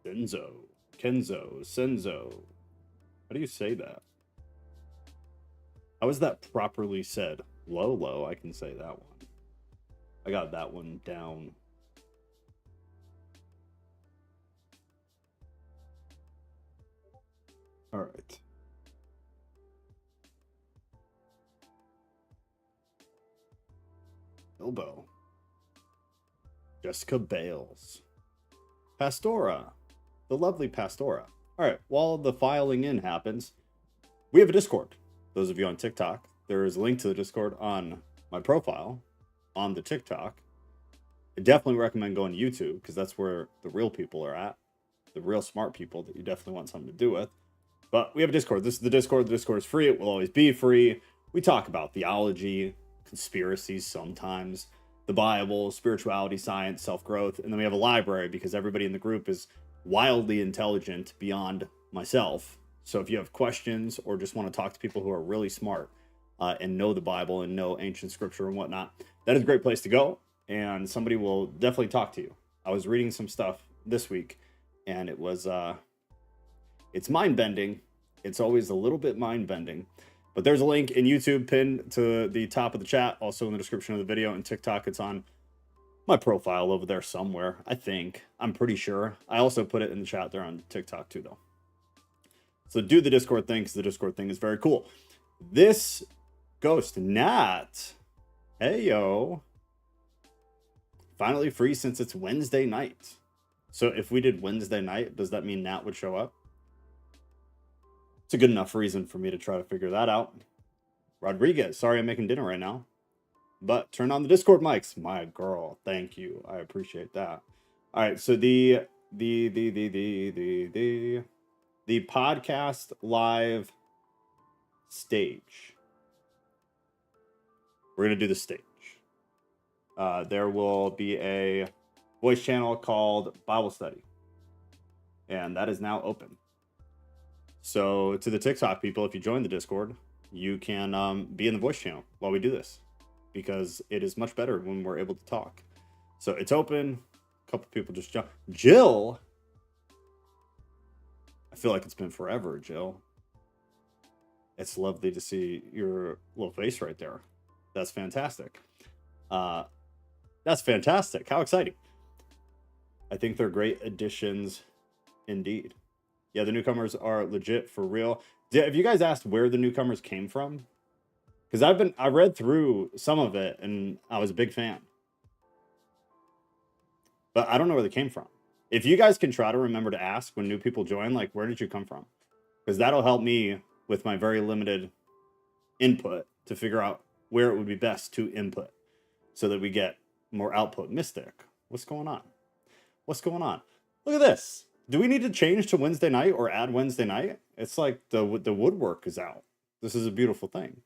Senzo, Kenzo, Senzo. How do you say that? How is that properly said? Lolo, I can say that one. I got that one down. All right. Bilbo. Jessica Bales. Pastora. The lovely Pastora. All right, while the filing in happens, we have a Discord. Those of you on TikTok, there is a link to the Discord on my profile on the TikTok. I definitely recommend going to YouTube because that's where the real people are at. The real smart people that you definitely want something to do with. But we have a Discord. This is the Discord. The Discord is free. It will always be free. We talk about theology, conspiracies sometimes, the Bible, spirituality, science, self-growth. And then we have a library because everybody in the group is wildly intelligent beyond myself. So if you have questions or just want to talk to people who are really smart and know the Bible and know ancient scripture and whatnot, that is a great place to go. And somebody will definitely talk to you. I was reading some stuff this week and it was... it's mind-bending. It's always a little bit mind-bending. But there's a link in YouTube pinned to the top of the chat, also in the description of the video. And TikTok, it's on my profile over there somewhere, I think. I'm pretty sure. I also put it in the chat there on TikTok too, though. So do the Discord thing, because the Discord thing is very cool. This Ghost Nat. Hey, yo. Finally free since it's Wednesday night. So if we did Wednesday night, does that mean Nat would show up? It's a good enough reason for me to try to figure that out. Rodriguez, sorry I'm making dinner right now. But turn on the Discord mics. My girl, thank you. I appreciate that. All right, so the podcast live stage. We're going to do the stage. There will be a voice channel called Bible Study. And that is now open. So to the TikTok people, if you join the Discord, you can be in the voice channel while we do this, because it is much better when we're able to talk. So it's open. A couple people just jump. Jill. I feel like it's been forever, Jill. It's lovely to see your little face right there. That's fantastic. That's fantastic. How exciting. I think they're great additions indeed. Yeah, the newcomers are legit for real. Have you guys asked where the newcomers came from? Because I read through some of it and I was a big fan. But I don't know where they came from. If you guys can try to remember to ask when new people join, like, where did you come from? Because that'll help me with my very limited input to figure out where it would be best to input so that we get more output. Mystic, what's going on? What's going on? Look at this. Do we need to change to Wednesday night or add Wednesday night? It's like the woodwork is out. This is a beautiful thing.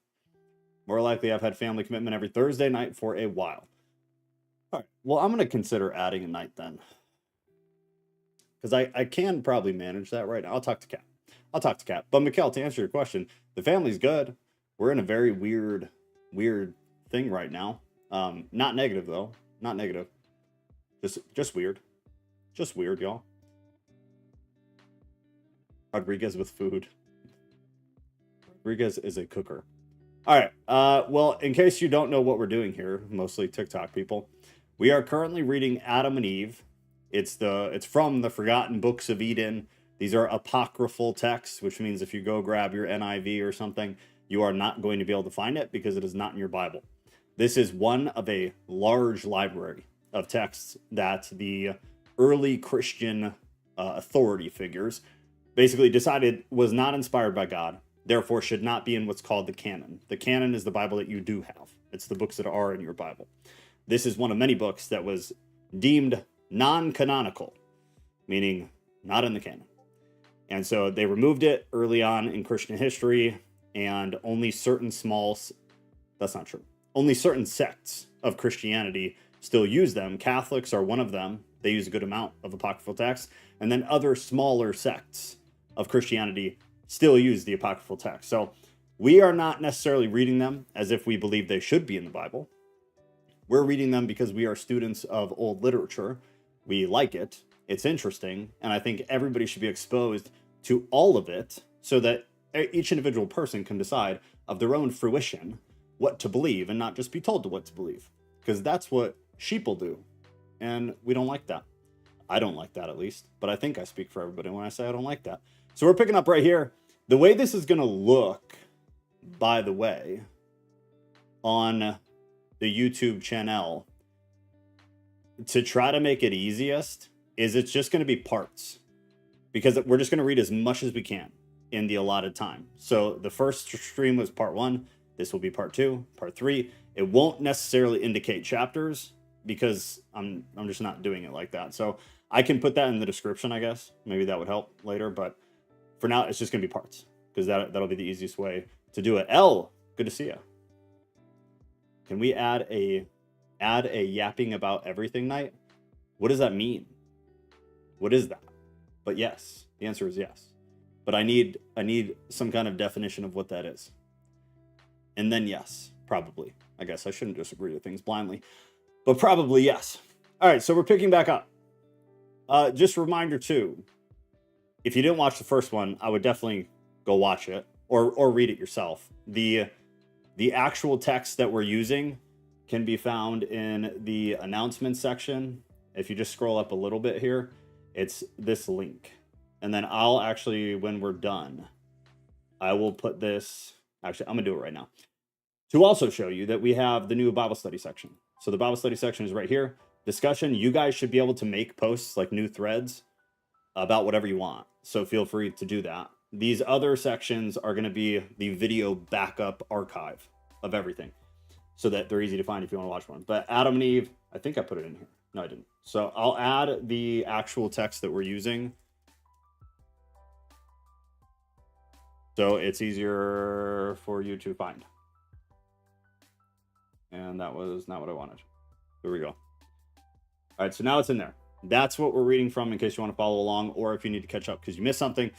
More likely, I've had family commitment every Thursday night for a while. All right. Well, I'm going to consider adding a night then. Because I can probably manage that right now. I'll talk to Kat. But Mikkel, to answer your question, the family's good. We're in a very weird thing right now. Not negative, though. Not negative. Just weird. Just weird, y'all. Rodriguez with food. Rodriguez is a cooker. All right. Well, in case you don't know what we're doing here, mostly TikTok people, we are currently reading Adam and Eve. It's from the Forgotten Books of Eden. These are apocryphal texts, which means if you go grab your NIV or something, you are not going to be able to find it because it is not in your Bible. This is one of a large library of texts that the early Christian authority figures basically decided was not inspired by God, therefore should not be in what's called the canon. The canon is the Bible that you do have. It's the books that are in your Bible. This is one of many books that was deemed non-canonical, meaning not in the canon. And so they removed it early on in Christian history, and only certain that's not true. Only certain sects of Christianity still use them. Catholics are one of them. They use a good amount of apocryphal texts. And then other smaller sects of Christianity still use the apocryphal text. So we are not necessarily reading them as if we believe they should be in the Bible. We're reading them because we are students of old literature. We like it. It's interesting, and I think everybody should be exposed to all of it so that each individual person can decide of their own fruition what to believe and not just be told to what to believe, because that's what sheeple do, and we don't like that. I don't like that, at least, but I think I speak for everybody when I say I don't like that. So we're picking up right here. The way this is going to look, by the way, on the YouTube channel, to try to make it easiest, is it's just going to be parts, because we're just going to read as much as we can in the allotted time. So the first stream was part 1. This will be part 2, part 3. It won't necessarily indicate chapters because I'm just not doing it like that. So I can put that in the description, I guess. Maybe that would help later, but for now it's just going to be parts, because that'll be the easiest way to do it. L, good to see you. Can we add a yapping about everything night? What does that mean? What is that? But yes, the answer is yes. But I need some kind of definition of what that is. And then yes, probably. I guess I shouldn't just agree with things blindly, but probably yes. All right, so we're picking back up. Just a reminder too, if you didn't watch the first one, I would definitely go watch it or read it yourself. The actual text that we're using can be found in the announcement section. If you just scroll up a little bit here, it's this link. And then I'll actually, when we're done, I will put this, actually, I'm gonna do it right now, to also show you that we have the new Bible study section. So the Bible study section is right here. Discussion, you guys should be able to make posts, like new threads, about whatever you want. So feel free to do that. These other sections are gonna be the video backup archive of everything, so that they're easy to find if you want to watch one. But Adam and Eve, I think I put it in here. No, I didn't. So I'll add the actual text that we're using, so it's easier for you to find. And that was not what I wanted. Here we go. All right, so now it's in there. That's what we're reading from, in case you want to follow along, or if you need to catch up because you missed something.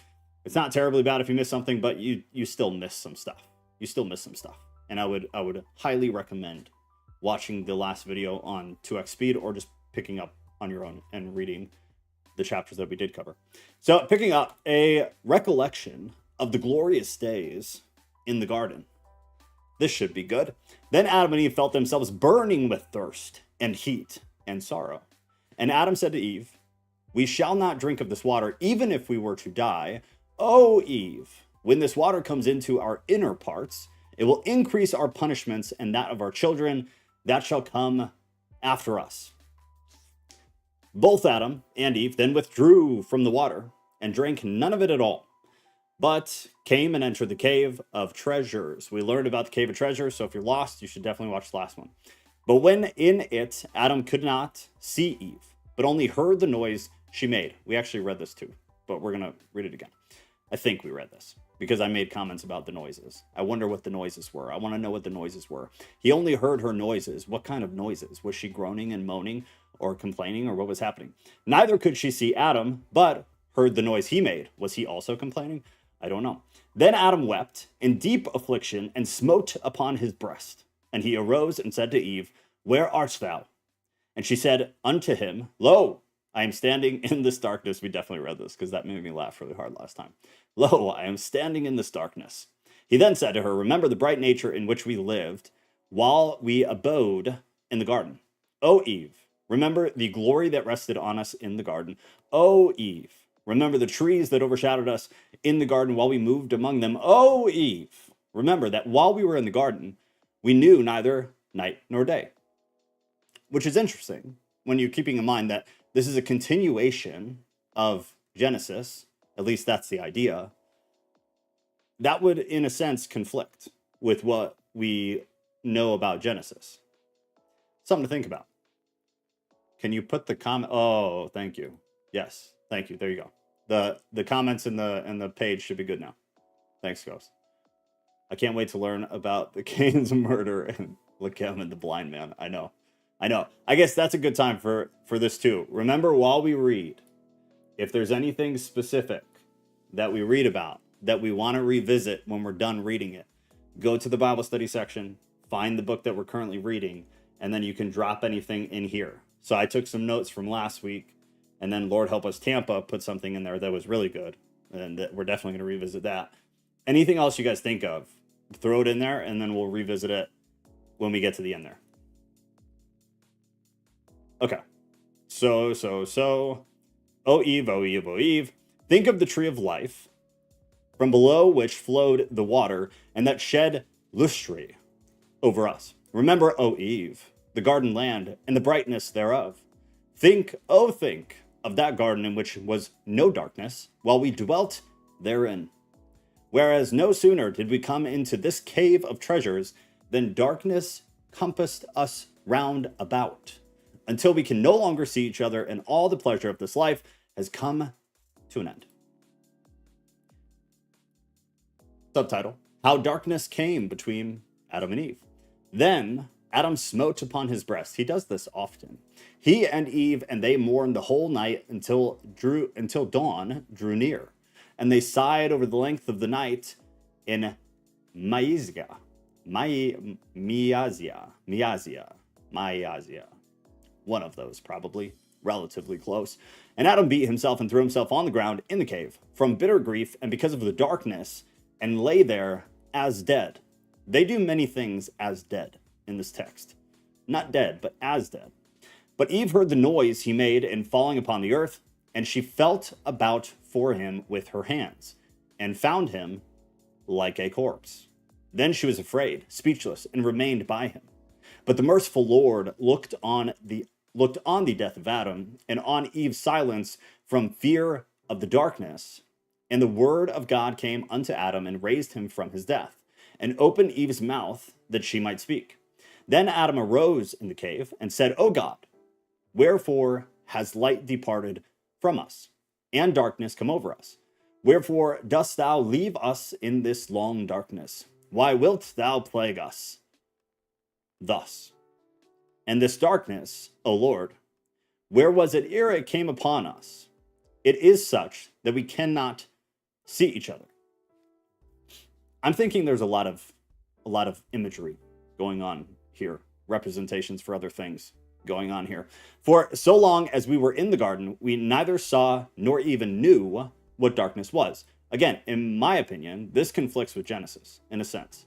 It's not terribly bad if you miss something, but you still miss some stuff. You still miss some stuff. And I would highly recommend watching the last video on 2x speed, or just picking up on your own and reading the chapters that we did cover. So picking up a recollection of the glorious days in the garden. This should be good. Then Adam and Eve felt themselves burning with thirst and heat and sorrow. And Adam said to Eve, "We shall not drink of this water, even if we were to die. O Eve, when this water comes into our inner parts, it will increase our punishments and that of our children that shall come after us." Both Adam and Eve then withdrew from the water and drank none of it at all, but came and entered the cave of treasures. We learned about the cave of treasures, so if you're lost, you should definitely watch the last one. But when in it, Adam could not see Eve, but only heard the noise she made. We actually read this too, but we're going to read it again. I think we read this because I made comments about the noises. I wonder what the noises were. I want to know what the noises were. He only heard her noises. What kind of noises? Was she groaning and moaning or complaining, or what was happening? Neither could she see Adam, but heard the noise he made. Was he also complaining? I don't know. Then Adam wept in deep affliction and smote upon his breast. And he arose and said to Eve, "Where art thou?" And she said unto him, "Lo, I am standing in this darkness." We definitely read this because that made me laugh really hard last time. "Lo, I am standing in this darkness." He then said to her, "Remember the bright nature in which we lived while we abode in the garden. O Eve, remember the glory that rested on us in the garden. O Eve, remember the trees that overshadowed us in the garden while we moved among them. O Eve, remember that while we were in the garden, we knew neither night nor day." Which is interesting when you're keeping in mind that this is a continuation of Genesis. At least that's the idea. That would, in a sense, conflict with what we know about Genesis. Something to think about. Can you put the comment? Oh, thank you. Yes, thank you. There you go. The comments in the page should be good now. Thanks, Ghost. I can't wait to learn about the Cain's murder and Lechem and the blind man. I know. I guess that's a good time for this too. Remember, while we read, if there's anything specific that we read about that we want to revisit when we're done reading it, go to the Bible study section, find the book that we're currently reading, and then you can drop anything in here. So I took some notes from last week, And then Lord Help Us Tampa put something in there that was really good. And we're definitely going to revisit that. Anything else you guys think of, throw it in there, and then we'll revisit it when we get to the end there. Okay. So. O Eve, O Eve, O Eve. Think of the tree of life, from below which flowed the water, and that shed lustre over us. Remember, O Eve, the garden land, and the brightness thereof. Think, oh think, of that garden in which was no darkness, while we dwelt therein. Whereas no sooner did we come into this cave of treasures, than darkness compassed us round about, until we can no longer see each other, and all the pleasure of this life has come to an end. Subtitle: How Darkness Came Between Adam and Eve. Then Adam smote upon his breast. He does this often. He and Eve, and they mourned the whole night until dawn drew near. And they sighed over the length of the night in Miazia. One of those, probably. Relatively close. And Adam beat himself and threw himself on the ground in the cave from bitter grief and because of the darkness, and lay there as dead. They do many things as dead in this text. Not dead, but as dead. But Eve heard the noise he made in falling upon the earth, and she felt about for him with her hands, and found him like a corpse. Then she was afraid, speechless, and remained by him. But the merciful Lord looked on the death of Adam, and on Eve's silence from fear of the darkness. And the word of God came unto Adam, and raised him from his death, and opened Eve's mouth that she might speak. Then Adam arose in the cave, and said, O God, wherefore has light departed from us, and darkness come over us? Wherefore dost thou leave us in this long darkness? Why wilt thou plague us thus? And this darkness, O Lord, where was it ere it came upon us? It is such that we cannot see each other. I'm thinking there's a lot of imagery going on here, representations for other things going on here. For so long as we were in the garden, we neither saw nor even knew what darkness was. Again, in my opinion, this conflicts with Genesis in a sense.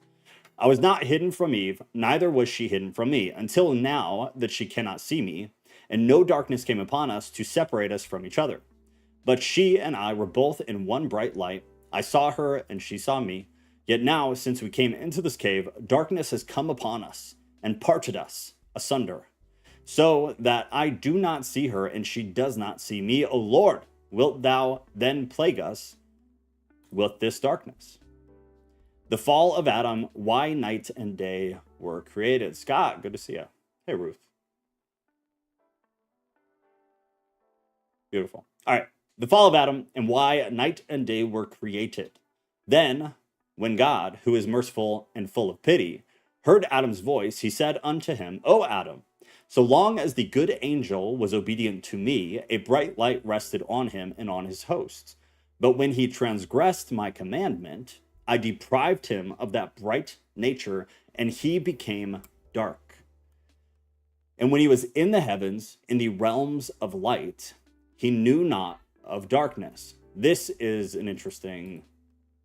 I was not hidden from Eve, neither was she hidden from me, until now that she cannot see me, and no darkness came upon us to separate us from each other. But she and I were both in one bright light. I saw her, and she saw me. Yet now, since we came into this cave, darkness has come upon us, and parted us asunder, so that I do not see her, and she does not see me. O Lord, wilt thou then plague us with this darkness? The fall of Adam, why night and day were created. Scott, good to see you. Hey, Ruth. Beautiful. All right. The fall of Adam and why night and day were created. Then, when God, who is merciful and full of pity, heard Adam's voice, he said unto him, O Adam, so long as the good angel was obedient to me, a bright light rested on him and on his hosts. But when he transgressed my commandment, I deprived him of that bright nature, and he became dark. And when he was in the heavens, in the realms of light, he knew not of darkness. This is an interesting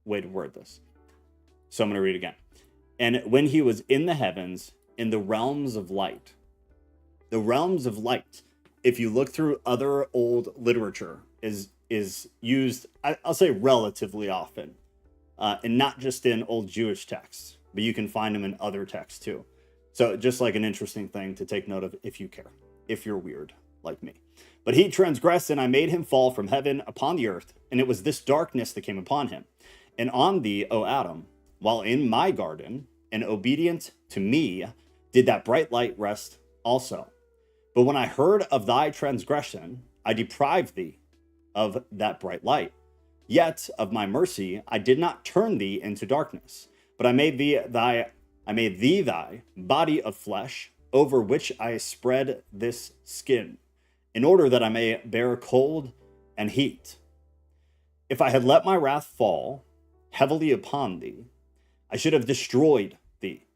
way to word this. So I'm going to read it again. And when he was in the heavens, in the realms of light. The realms of light, if you look through other old literature, is used, I'll say relatively often. And not just in old Jewish texts, but you can find them in other texts too. So just like an interesting thing to take note of if you care, if you're weird like me. But he transgressed, and I made him fall from heaven upon the earth, and it was this darkness that came upon him. And on thee, O Adam, while in my garden, and obedient to me, did that bright light rest also. But when I heard of thy transgression, I deprived thee of that bright light. Yet of my mercy I did not turn thee into darkness, but I made thee thy body of flesh, over which I spread this skin, in order that I may bear cold and heat. If I had let my wrath fall heavily upon thee, I should have destroyed thee.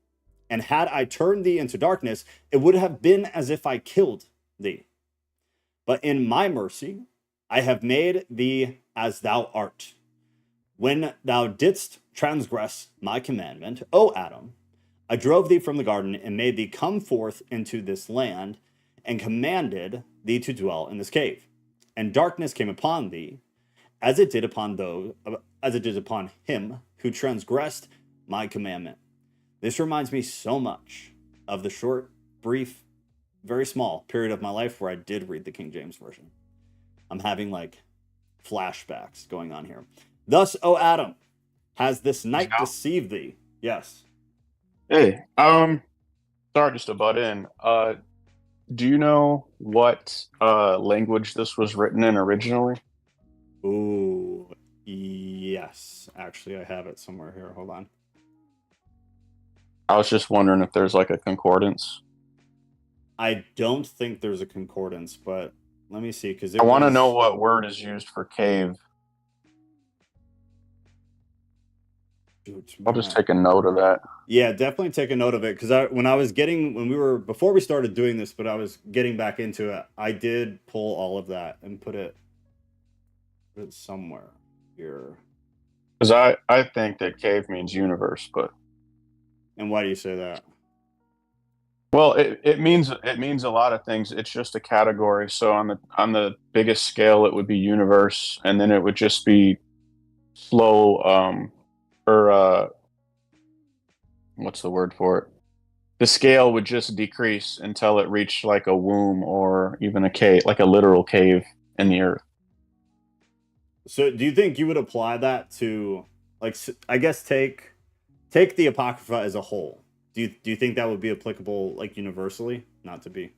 And had I turned thee into darkness, it would have been as if I killed thee. But in my mercy, I have made thee as thou art. When thou didst transgress my commandment, O Adam, I drove thee from the garden and made thee come forth into this land and commanded thee to dwell in this cave. And darkness came upon thee as it did upon him who transgressed my commandment. This reminds me so much of the short, brief, very small period of my life where I did read the King James Version. I'm having like flashbacks going on here. Thus, O Adam, has this night deceived thee? Yes. Hey, sorry just to butt in. Do you know what language this was written in originally? Ooh, yes. Actually, I have it somewhere here. Hold on. I was just wondering if there's like a concordance. I don't think there's a concordance, but let me see, because I want to know what word is used for cave. I'll just take a note of that. Yeah, definitely take a note of it, because before we started doing this, but I was getting back into it, I did pull all of that and put it somewhere here. Because I think that cave means universe, but. And why do you say that? Well, it means a lot of things. It's just a category. So on the biggest scale, it would be universe, and then it would just be slow, or what's the word for it? The scale would just decrease until it reached like a womb or even a cave, like a literal cave in the earth. So do you think you would apply that to, like, I guess take the Apocrypha as a whole? Do you think that would be applicable, like, universally? Not to be.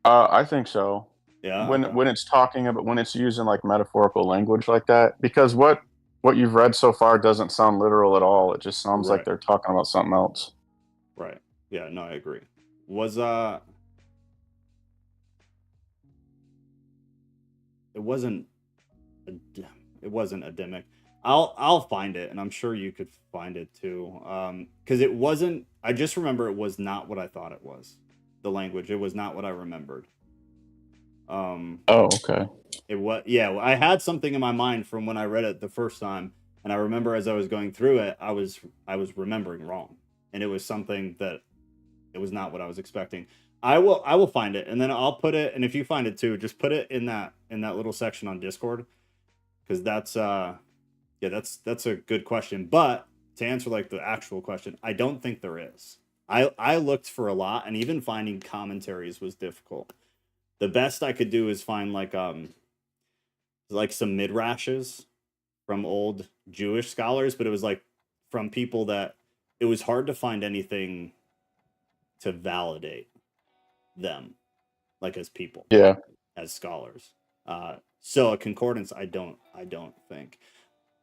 I think so. Yeah. When Okay. when it's talking about when it's using like metaphorical language like that, because what you've read so far doesn't sound literal at all. It just sounds like Right. they're talking about something else. Right. Yeah. No, I agree. Was it wasn't a, it wasn't Ademic. I'll find it, and I'm sure you could find it too. Because it wasn't. I just remember it was not what I thought it was. The language. It was not what I remembered. Oh, okay. It was, yeah. I had something in my mind from when I read it the first time, and I remember as I was going through it, I was remembering wrong, and it was something that it was not what I was expecting. I will find it, and then I'll put it. And if you find it too, just put it in that little section on Discord, because that's yeah, that's a good question. But to answer like the actual question, I don't think there is. I looked for a lot, and even finding commentaries was difficult. The best I could do is find like some midrashes from old Jewish scholars, but it was like from people that it was hard to find anything to validate them, like as people, Yeah. as scholars. So a concordance, I don't think.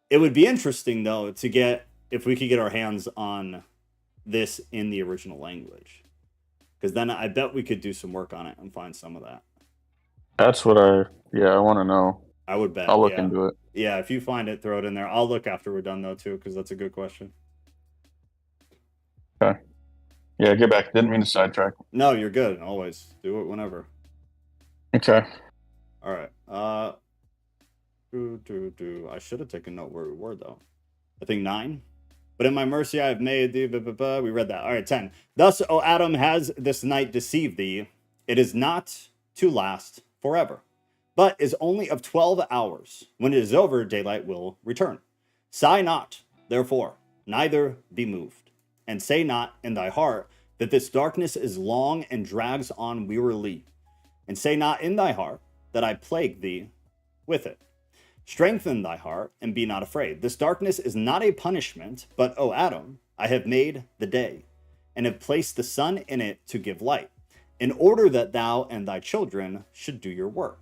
It would be interesting though to get, if we could get our hands on this in the original language, because then I bet we could do some work on it and find some of that. That's what I want to know. I would bet. I'll look Yeah. into it. Yeah, if you find it, throw it in there. I'll look after we're done though too, because that's a good question. Okay. Yeah, get back. Didn't mean to sidetrack. No, you're good. Always do it whenever. Okay. All right. I should have taken note where we were though. I think 9. But in my mercy I have made thee. We read that. All right, 10. Thus, O Adam, has this night deceived thee. It is not to last forever, but is only of 12 hours. When it is over, daylight will return. Sigh not, therefore, neither be moved, and say not in thy heart that this darkness is long and drags on wearily, and say not in thy heart that I plague thee with it. Strengthen thy heart and be not afraid. This darkness is not a punishment, but, O Adam, I have made the day, and have placed the sun in it to give light, in order that thou and thy children should do your work.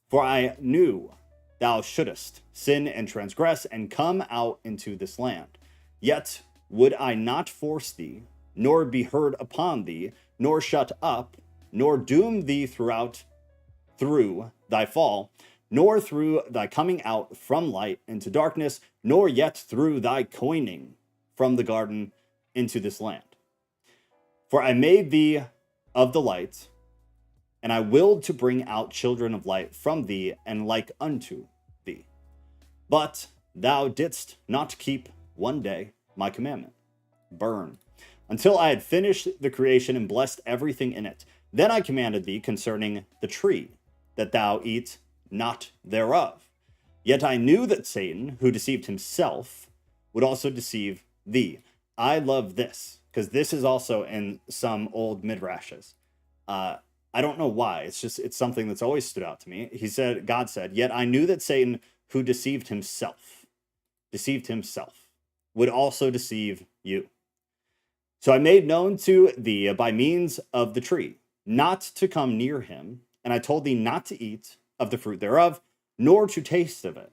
For I knew thou shouldest sin and transgress and come out into this land. Yet would I not force thee, nor be heard upon thee, nor shut up, nor doom thee through thy fall, nor through thy coming out from light into darkness, nor yet through thy coining from the garden into this land. For I made thee of the light, And I willed to bring out children of light from thee, and like unto thee. But thou didst not keep one day my commandment. Burn. Until I had finished the creation and blessed everything in it. Then I commanded thee concerning the tree, that thou eat not thereof. Yet I knew that Satan, who deceived himself, would also deceive thee. I love this, because this is also in some old midrashes. I don't know why. It's something that's always stood out to me. God said, yet I knew that Satan, who deceived himself, would also deceive you. So I made known to thee by means of the tree, not to come near him, and I told thee not to eat of the fruit thereof, nor to taste of it,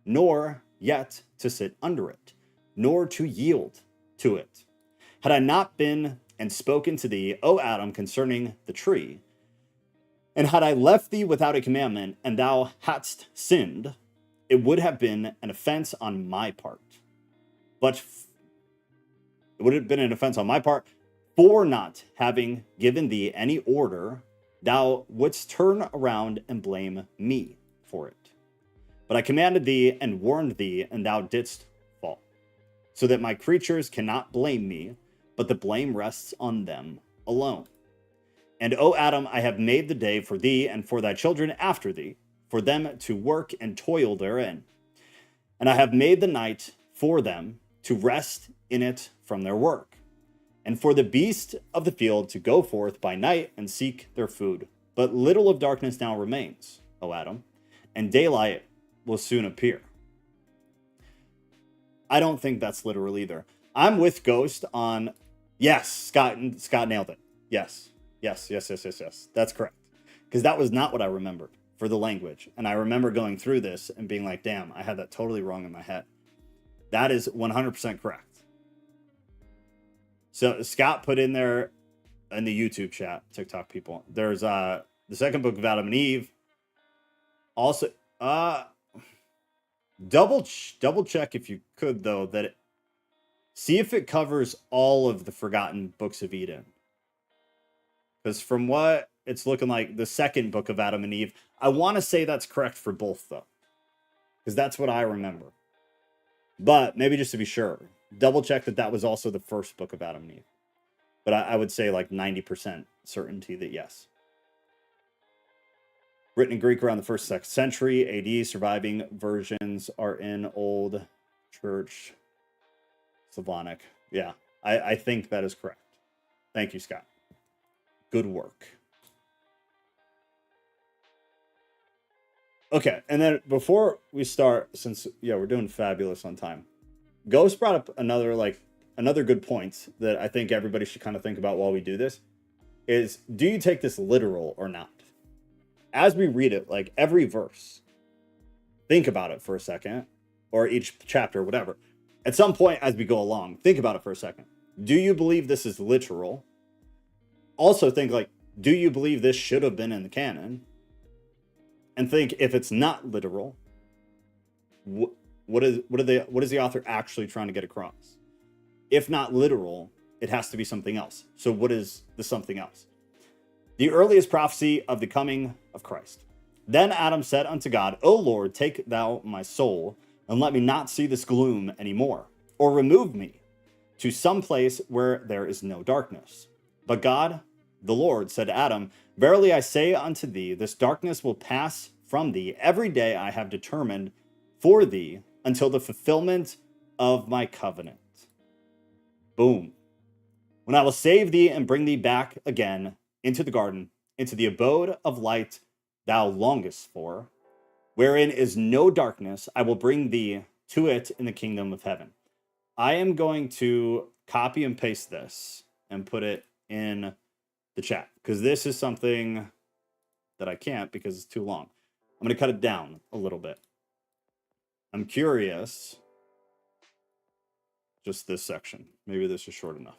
nor yet to sit under it, nor to yield to it. Had I not been and spoken to thee, O Adam, concerning the tree, and had I left thee without a commandment, and thou hadst sinned, it would have been an offense on my part. But it would have been an offense on my part, for not having given thee any order, thou wouldst turn around and blame me for it. But I commanded thee and warned thee, and thou didst fall, so that my creatures cannot blame me, but the blame rests on them alone. And, O Adam, I have made the day for thee and for thy children after thee, for them to work and toil therein. And I have made the night for them to rest in it from their work, and for the beasts of the field to go forth by night and seek their food. But little of darkness now remains, O Adam, and daylight will soon appear. I don't think that's literal either. I'm with Ghost on, yes, Scott nailed it. Yes. That's correct. Because that was not what I remembered for the language. And I remember going through this and being like, damn, I had that totally wrong in my head. That is 100% correct. So Scott put in there in the YouTube chat, TikTok people, there's the second book of Adam and Eve. Also, double check if you could, though, that see if it covers all of the forgotten books of Eden. Because from what it's looking like, the second book of Adam and Eve, I want to say that's correct for both, though. Because that's what I remember. But maybe just to be sure, double check that was also the first book of Adam and Eve. But I would say like 90% certainty that yes. Written in Greek around the 1st century AD, surviving versions are in Old Church Slavonic. Yeah, I think that is correct. Thank you, Scott. Good work. Okay, and then before we start, since we're doing fabulous on time, Ghost brought up another good point that I think everybody should kind of think about while we do this is, do you take this literal or not? As we read it, like every verse, think about it for a second, or each chapter, whatever. At some point as we go along, think about it for a second. Do you believe this is literal? Also think like, do you believe this should have been in the canon? And think, if it's not literal, what is the author actually trying to get across? If not literal, it has to be something else. So what is the something else? The earliest prophecy of the coming of Christ. Then Adam said unto God, O Lord, take thou my soul, and let me not see this gloom any more, or remove me to some place where there is no darkness. But God, the Lord, said to Adam, Verily I say unto thee, this darkness will pass from thee every day I have determined for thee, until the fulfillment of my covenant. Boom. When I will save thee and bring thee back again into the garden, into the abode of light thou longest for, wherein is no darkness, I will bring thee to it in the kingdom of heaven. I am going to copy and paste this and put it in the chat, because this is something that I can't because it's too long. I'm going to cut it down a little bit. I'm curious. Just this section. Maybe this is short enough.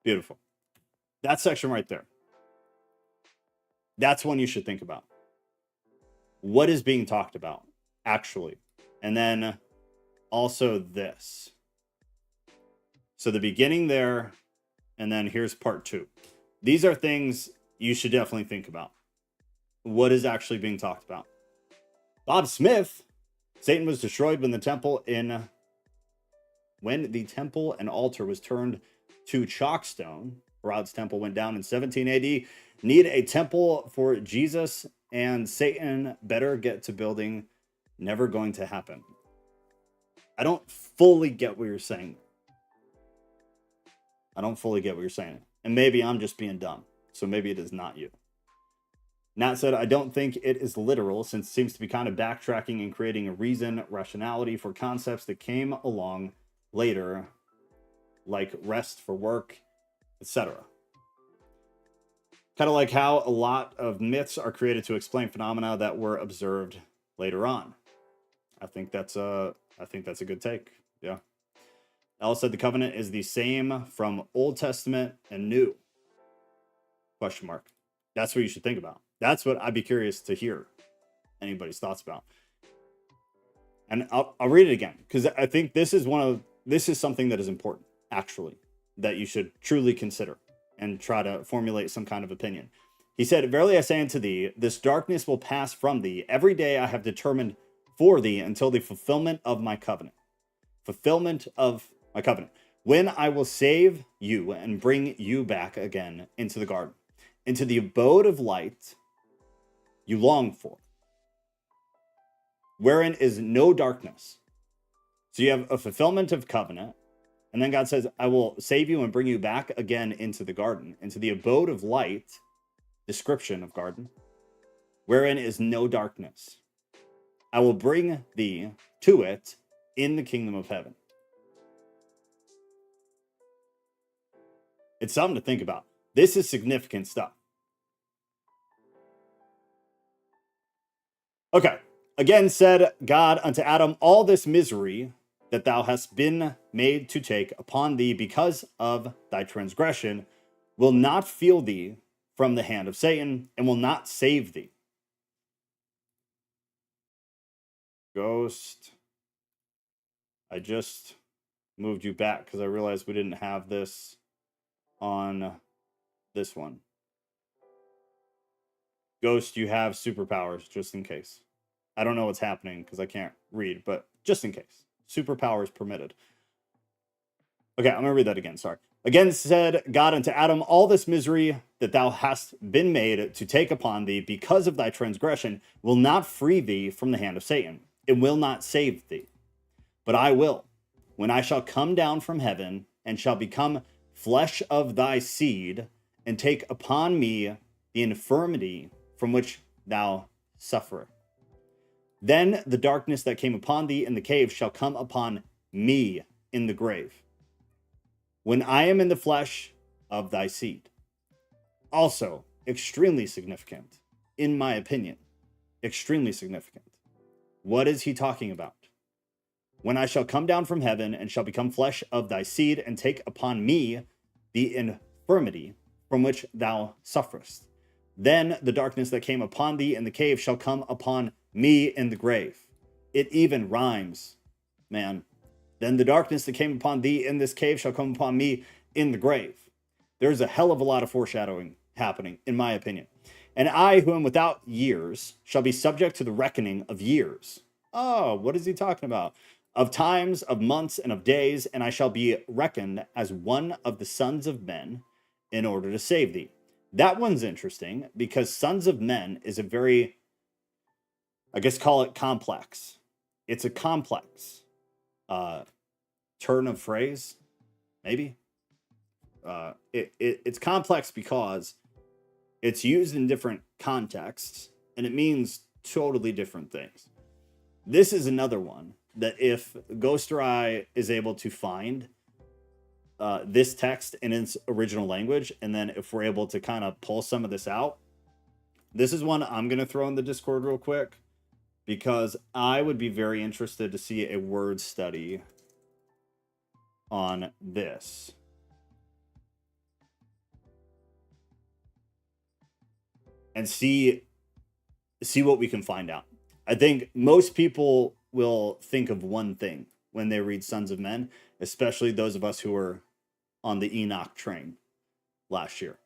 Beautiful. That section right there. That's one you should think about. What is being talked about, actually? And then also this. So the beginning there, and then here's part 2. These are things you should definitely think about. What is actually being talked about? Bob Smith, Satan was destroyed when the temple and altar was turned to chalkstone. Herod's temple went down in 17 AD. Need a temple for Jesus and Satan. Better get to building. Never going to happen. I don't fully get what you're saying. And maybe I'm just being dumb. So maybe it is not you. Nat said, I don't think it is literal, since it seems to be kind of backtracking and creating a reason, rationality for concepts that came along later, like rest for work, etc. Kind of like how a lot of myths are created to explain phenomena that were observed later on. I think that's a good take. Yeah. Alice said the covenant is the same from Old Testament and New. Question mark. That's what you should think about. That's what I'd be curious to hear anybody's thoughts about. And I'll read it again, because I think this is something that is important, actually, that you should truly consider and try to formulate some kind of opinion. He said, verily I say unto thee, this darkness will pass from thee. Every day I have determined for thee until the fulfillment of my covenant. Fulfillment of my covenant. When I will save you and bring you back again into the garden, into the abode of light you long for, wherein is no darkness. So you have a fulfillment of covenant, and then God says, I will save you and bring you back again into the garden, into the abode of light, description of garden, wherein is no darkness. I will bring thee to it in the kingdom of heaven. It's something to think about. This is significant stuff. Okay. Again said God unto Adam, all this misery that thou hast been made to take upon thee because of thy transgression will not feel thee from the hand of Satan and will not save thee. Ghost. I just moved you back because I realized we didn't have this on this one. Ghost, you have superpowers, just in case. I don't know what's happening because I can't read, but just in case. Superpowers permitted. Okay, I'm going to read that again, sorry. Again said God unto Adam, all this misery that thou hast been made to take upon thee because of thy transgression will not free thee from the hand of Satan. It will not save thee. But I will, when I shall come down from heaven and shall become flesh of thy seed and take upon me the infirmity from which thou sufferest. Then the darkness that came upon thee in the cave shall come upon me in the grave, when I am in the flesh of thy seed. Also, extremely significant, in my opinion. Extremely significant. What is he talking about? When I shall come down from heaven and shall become flesh of thy seed and take upon me the infirmity from which thou sufferest. Then the darkness that came upon thee in the cave shall come upon me in the grave. It even rhymes, man. Then the darkness that came upon thee in this cave shall come upon me in the grave. There's a hell of a lot of foreshadowing happening, in my opinion. And I, who am without years, shall be subject to the reckoning of years. Oh, what is he talking about? Of times, of months, and of days, and I shall be reckoned as one of the sons of men in order to save thee. That one's interesting because sons of men is a very, I guess, call it complex. It's a complex turn of phrase, maybe. It's complex because it's used in different contexts and it means totally different things. This is another one that if Ghoster Eye is able to find this text in its original language, and then if we're able to kind of pull some of this out, this is one I'm going to throw in the Discord real quick because I would be very interested to see a word study on this. And see what we can find out. I think most people will think of one thing when they read Sons of Men, especially those of us who were on the Enoch train last year.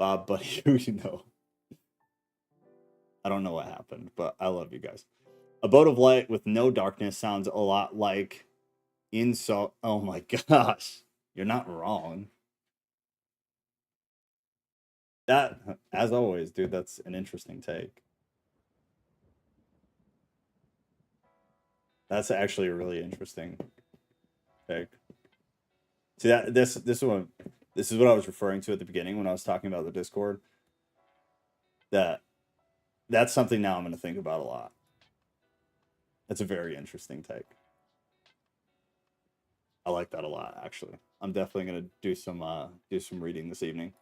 Bob, buddy, who you know? I don't know what happened, but I love you guys. Abode of light with no darkness sounds a lot like insult. Oh my gosh, you're not wrong. That, as always, dude, that's an interesting take. That's actually a really interesting take. See that this is what I was referring to at the beginning when I was talking about the Discord. That's something now I'm going to think about a lot. That's a very interesting take. I like that a lot, actually. I'm definitely going to do some reading this evening.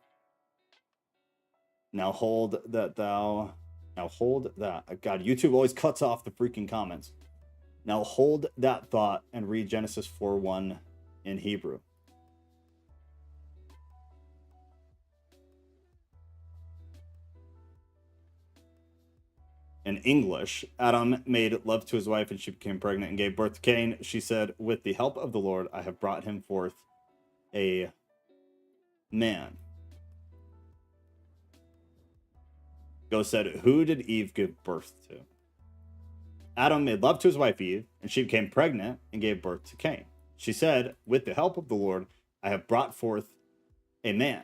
Now hold that thou. Now hold that. God, YouTube always cuts off the freaking comments. Now hold that thought and read Genesis 4:1 in Hebrew. In English, Adam made love to his wife and she became pregnant and gave birth to Cain. She said, with the help of the Lord, I have brought him forth a man. Go said, who did Eve give birth to? Adam made love to his wife Eve, and she became pregnant and gave birth to Cain. She said, with the help of the Lord, I have brought forth a man.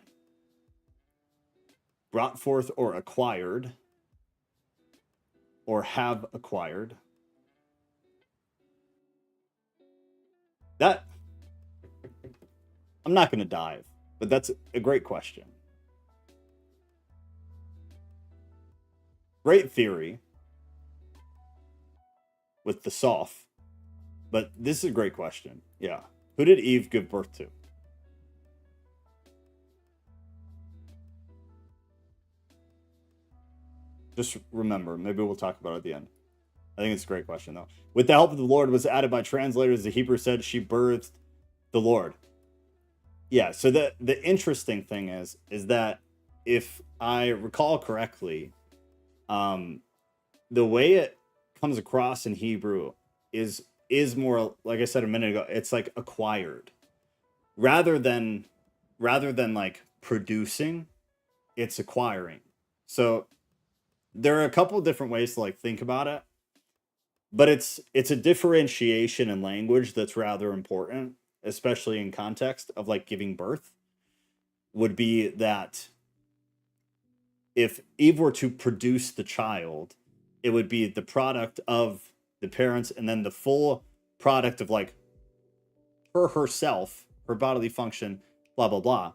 Brought forth or acquired, or have acquired. That, I'm not going to dive, but that's a great question. Great theory with the soft, but this is a great question. Yeah. Who did Eve give birth to? Just remember, maybe we'll talk about it at the end. I think it's a great question, though. With the help of the Lord was added by translators. The Hebrew said she birthed the Lord. Yeah, so the interesting thing is that if I recall correctly, the way it comes across in Hebrew is more, like I said a minute ago, it's like acquired. Rather than like producing, it's acquiring. So there are a couple of different ways to like think about it, but it's a differentiation in language that's rather important, especially in context of like giving birth. Would be that if Eve were to produce the child, it would be the product of the parents and then the full product of like herself, her bodily function, blah blah blah.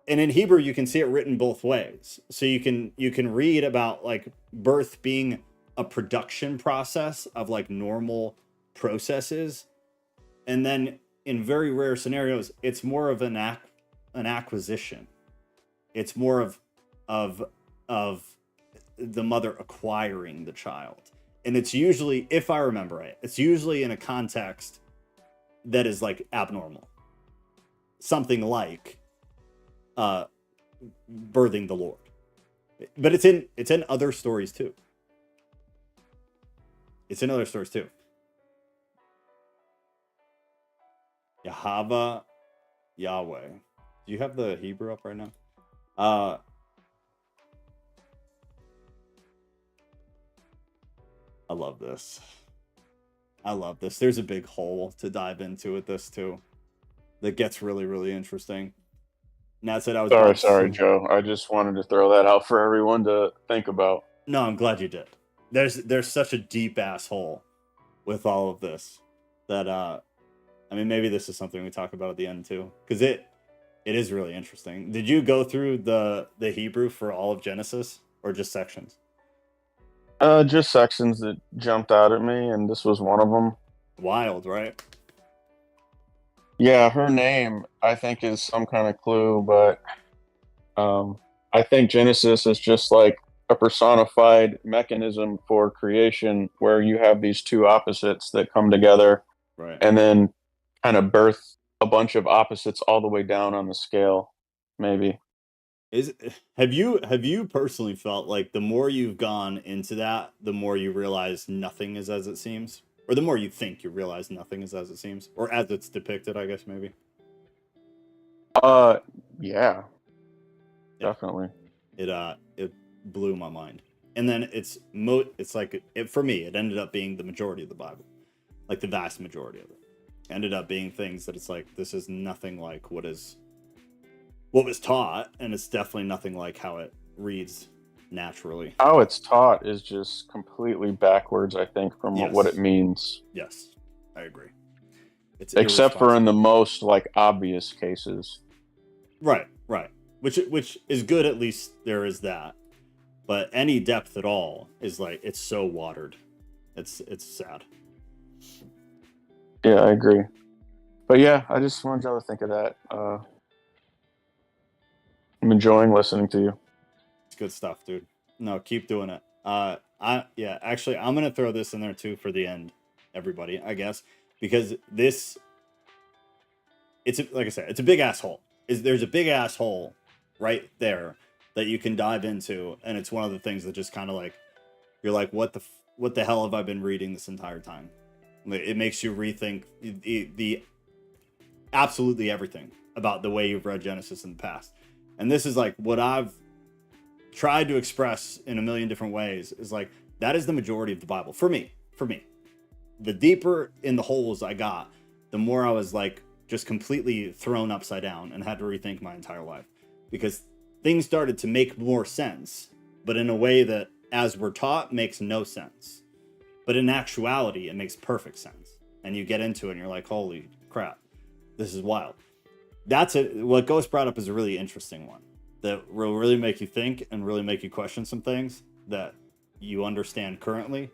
And in Hebrew, you can see it written both ways. So you can read about like birth being a production process of like normal processes, and then in very rare scenarios, it's more of an acquisition. It's more of the mother acquiring the child, and it's usually, if I remember right, it's usually in a context that is like abnormal, something like birthing the Lord, but it's in other stories too. It's in other stories too. Yahweh, Yahweh. Do you have the Hebrew up right now? I love this. I love this. There's a big hole to dive into with this too, that gets really, really interesting. Nat said I was Sorry, Joe. I just wanted to throw that out for everyone to think about. No, I'm glad you did. There's such a deep asshole with all of this that I mean, maybe this is something we talk about at the end too, because it is really interesting. Did you go through the Hebrew for all of Genesis or just sections? Just sections that jumped out at me, and this was one of them. Wild, right? Yeah, her name I think is some kind of clue, but I think Genesis is just like a personified mechanism for creation where you have these two opposites that come together, Right. and then kind of birth a bunch of opposites all the way down on the scale, maybe. Have you personally felt like the more you've gone into that, the more you realize nothing is as it seems? Or the more you think you realize nothing is as it seems? Or as it's depicted, I guess, maybe? Yeah. definitely. It blew my mind. And then it's like for me, it ended up being the majority of the Bible, like the vast majority of it. Ended up being things that it's like, this is nothing like what was taught, and it's definitely nothing like how it reads naturally. How it's taught is just completely backwards, I think, from Yes. what it means. Yes, I agree. It's Except for in the irresponsible. most like obvious cases. Right, which is good. At least there is that. But any depth at all is like, it's so watered. It's sad. Yeah, I agree. But yeah, I just wanted y'all to think of that. I'm enjoying listening to you. It's good stuff, dude. No, keep doing it. Actually, I'm gonna throw this in there too for the end, everybody, I guess, because like I said, it's a big asshole. There's a big asshole right there that you can dive into, and it's one of the things that just kind of like, you're like, what the hell have I been reading this entire time? It makes you rethink the absolutely everything about the way you've read Genesis in the past. And this is like what I've tried to express in a million different ways, is like, that is the majority of the Bible for me. The deeper in the holes I got, the more I was like just completely thrown upside down and had to rethink my entire life, because things started to make more sense, but in a way that, as we're taught, makes no sense. But in actuality, it makes perfect sense. And you get into it and you're like, holy crap, this is wild. What Ghost brought up is a really interesting one that will really make you think and really make you question some things that you understand currently.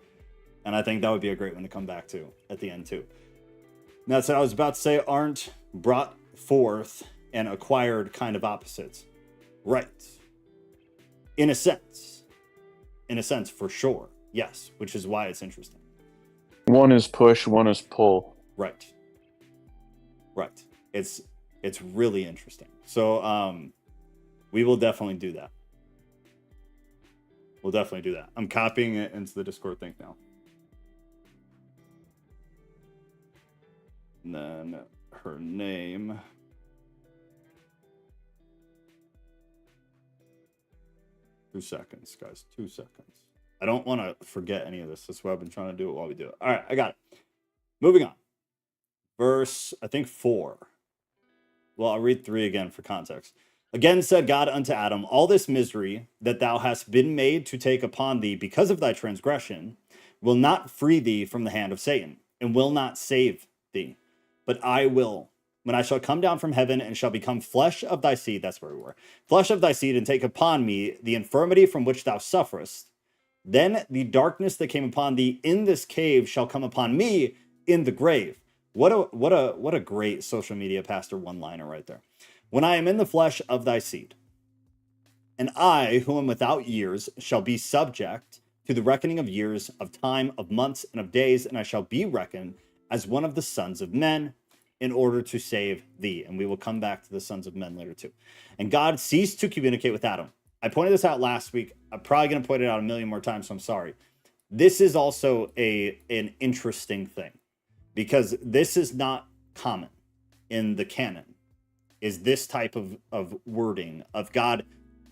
And I think that would be a great one to come back to at the end too. Now, that's what I was about to say, aren't brought forth and acquired kind of opposites. Right. In a sense, for sure. Yes, which is why it's interesting. One is push, one is pull. Right. It's really interesting. So we will definitely do that. We'll definitely do that. I'm copying it into the Discord thing now. And then her name. Two seconds, guys. 2 seconds. I don't want to forget any of this. That's why I've been trying to do it while we do it. All right, I got it. Moving on. Verse, I think 4. Well, I'll read 3 again for context. Again said God unto Adam, all this misery that thou hast been made to take upon thee because of thy transgression will not free thee from the hand of Satan, and will not save thee. But I will, when I shall come down from heaven and shall become flesh of thy seed, that's where we were, flesh of thy seed, and take upon me the infirmity from which thou sufferest, then the darkness that came upon thee in this cave shall come upon me in the grave. What a great social media pastor one-liner right there. When I am in the flesh of thy seed, and I, who am without years, shall be subject to the reckoning of years, of time, of months, and of days, and I shall be reckoned as one of the sons of men in order to save thee. And we will come back to the sons of men later too. And God ceased to communicate with Adam. I pointed this out last week. I'm probably going to point it out a million more times, so I'm sorry. This is also an interesting thing, because this is not common in the canon, is this type of wording of God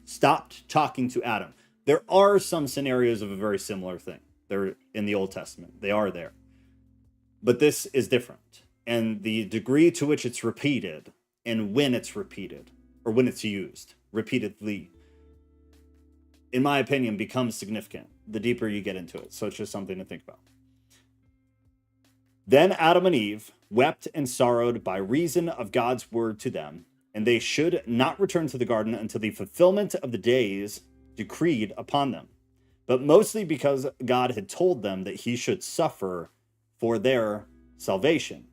stopped talking to Adam. There are some scenarios of a very similar thing. They're in the Old Testament. They are there. But this is different. And the degree to which it's repeated and when it's repeated, or when it's used repeatedly, in my opinion, becomes significant the deeper you get into it. So it's just something to think about. Then Adam and Eve wept and sorrowed by reason of God's word to them, and they should not return to the garden until the fulfillment of the days decreed upon them, but mostly because God had told them that he should suffer for their salvation.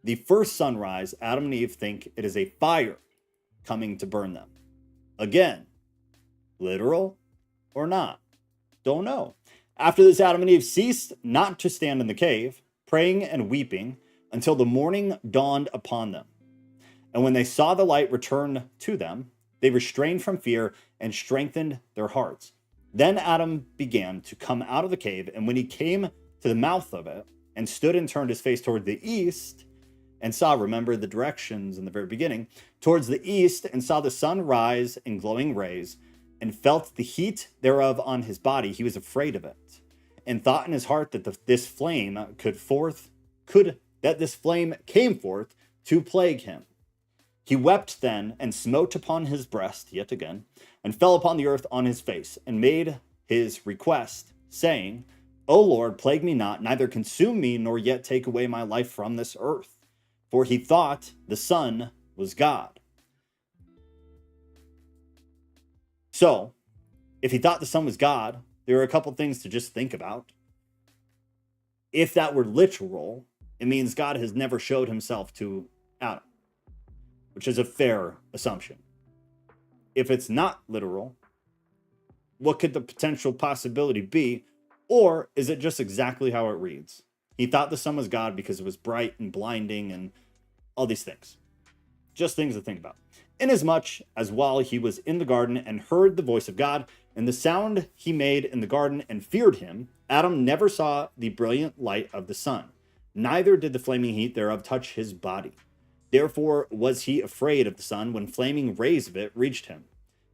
The first sunrise, Adam and Eve think it is a fire coming to burn them. Again, literal or not? Don't know. After this, Adam and Eve ceased not to stand in the cave, praying and weeping, until the morning dawned upon them. And when they saw the light return to them, they restrained from fear and strengthened their hearts. Then Adam began to come out of the cave, and when he came to the mouth of it, and stood and turned his face toward the east, and saw, remember the directions in the very beginning, towards the east, and saw the sun rise in glowing rays, and felt the heat thereof on his body. He was afraid of it, and thought in his heart that this flame came forth to plague him. He wept then, and smote upon his breast yet again, and fell upon the earth on his face, and made his request, saying, O Lord, plague me not, neither consume me, nor yet take away my life from this earth. For he thought the sun was God. So, if he thought the sun was God, there are a couple things to just think about. If that were literal, it means God has never showed himself to Adam, which is a fair assumption. If it's not literal, what could the potential possibility be? Or is it just exactly how it reads? He thought the sun was God because it was bright and blinding and all these things. Just things to think about. Inasmuch as while he was in the garden and heard the voice of God and the sound he made in the garden and feared him, Adam never saw the brilliant light of the sun, neither did the flaming heat thereof touch his body. Therefore was he afraid of the sun when flaming rays of it reached him.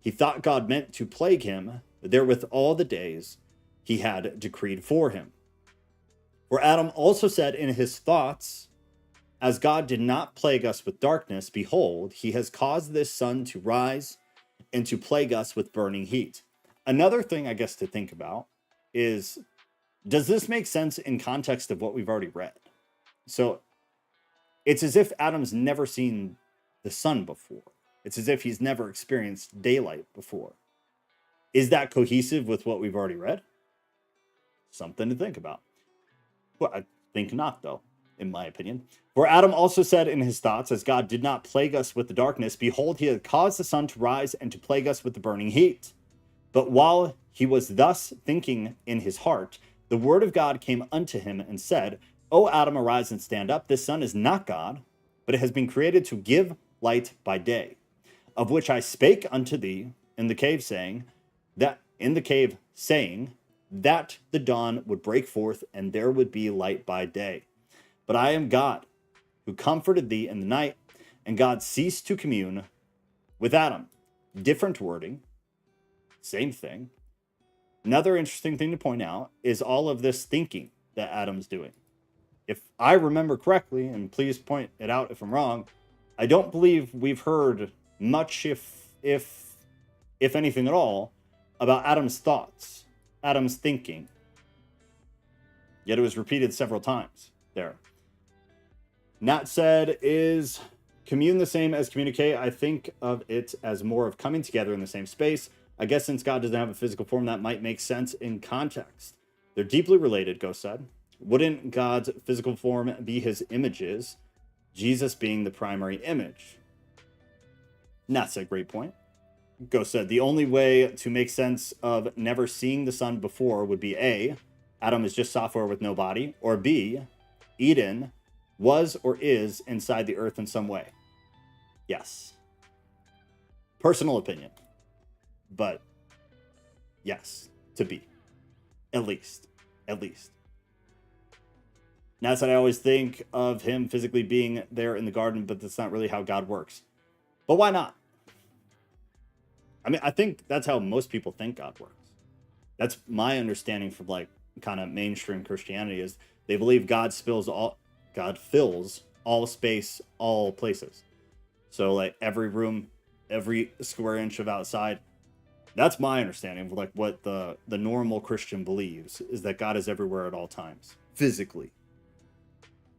He thought God meant to plague him therewith all the days he had decreed for him. For Adam also said in his thoughts, as God did not plague us with darkness, behold, he has caused this sun to rise and to plague us with burning heat. Another thing, I guess, to think about is, does this make sense in context of what we've already read? So it's as if Adam's never seen the sun before. It's as if he's never experienced daylight before. Is that cohesive with what we've already read? Something to think about. Well, I think not, though, in my opinion. For Adam also said in his thoughts, as God did not plague us with the darkness, behold, he had caused the sun to rise and to plague us with the burning heat. But while he was thus thinking in his heart, the word of God came unto him and said, O Adam, arise and stand up. This sun is not God, but it has been created to give light by day, of which I spake unto thee in the cave, saying that the dawn would break forth and there would be light by day. But I am God, who comforted thee in the night, and God ceased to commune with Adam. Different wording, same thing. Another interesting thing to point out is all of this thinking that Adam's doing. If I remember correctly, and please point it out if I'm wrong, I don't believe we've heard much, if anything at all, about Adam's thoughts, Adam's thinking. Yet it was repeated several times there. Nat said, is commune the same as communicate? I think of it as more of coming together in the same space. I guess since God doesn't have a physical form, that might make sense in context. They're deeply related, Ghost said. Wouldn't God's physical form be his images, Jesus being the primary image? That's a great point. Ghost said, the only way to make sense of never seeing the sun before would be A, Adam is just software with no body, or B, Eden was or is inside the earth in some way. Yes. Personal opinion. But yes, to be. At least. Now, I always think of him physically being there in the garden, but that's not really how God works. But why not? I mean, I think that's how most people think God works. That's my understanding from like kind of mainstream Christianity is they believe God fills all space, all places. So like every room, every square inch of outside. That's my understanding of like what the normal Christian believes is that God is everywhere at all times, physically.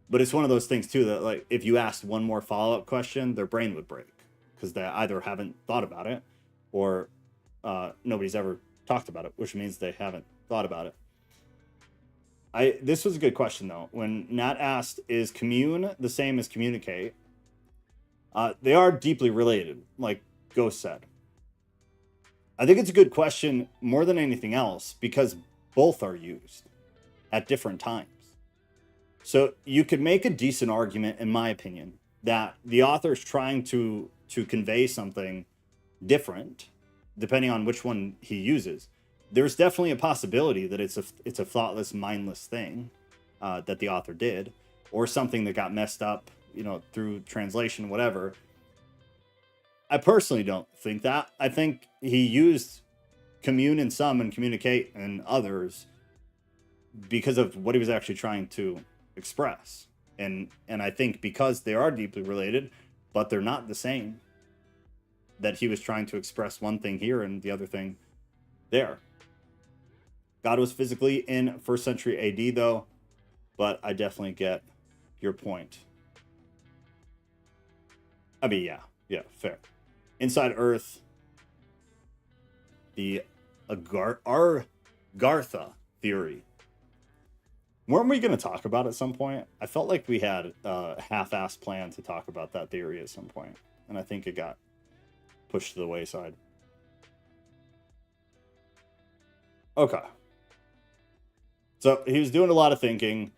But it's one of those things too that like if you asked one more follow-up question, their brain would break because they either haven't thought about it or nobody's ever talked about it, which means they haven't thought about it. This was a good question though. When Nat asked, is commune the same as communicate? They are deeply related, like Ghost said. I think it's a good question more than anything else because both are used at different times. So you could make a decent argument, in my opinion, that the author is trying to convey something different, depending on which one he uses. There's definitely a possibility that it's a thoughtless, mindless thing that the author did, or something that got messed up through translation, whatever. I personally don't think that. I think he used commune in some and communicate in others because of what he was actually trying to express. And I think because they are deeply related, but they're not the same, that he was trying to express one thing here and the other thing there. God was physically in 1st century AD, though, but I definitely get your point. I mean, yeah, fair. Inside Earth, the Agartha theory. Weren't we going to talk about it at some point? I felt like we had a half-assed plan to talk about that theory at some point, and I think it got pushed to the wayside. Okay. So he was doing a lot of thinking.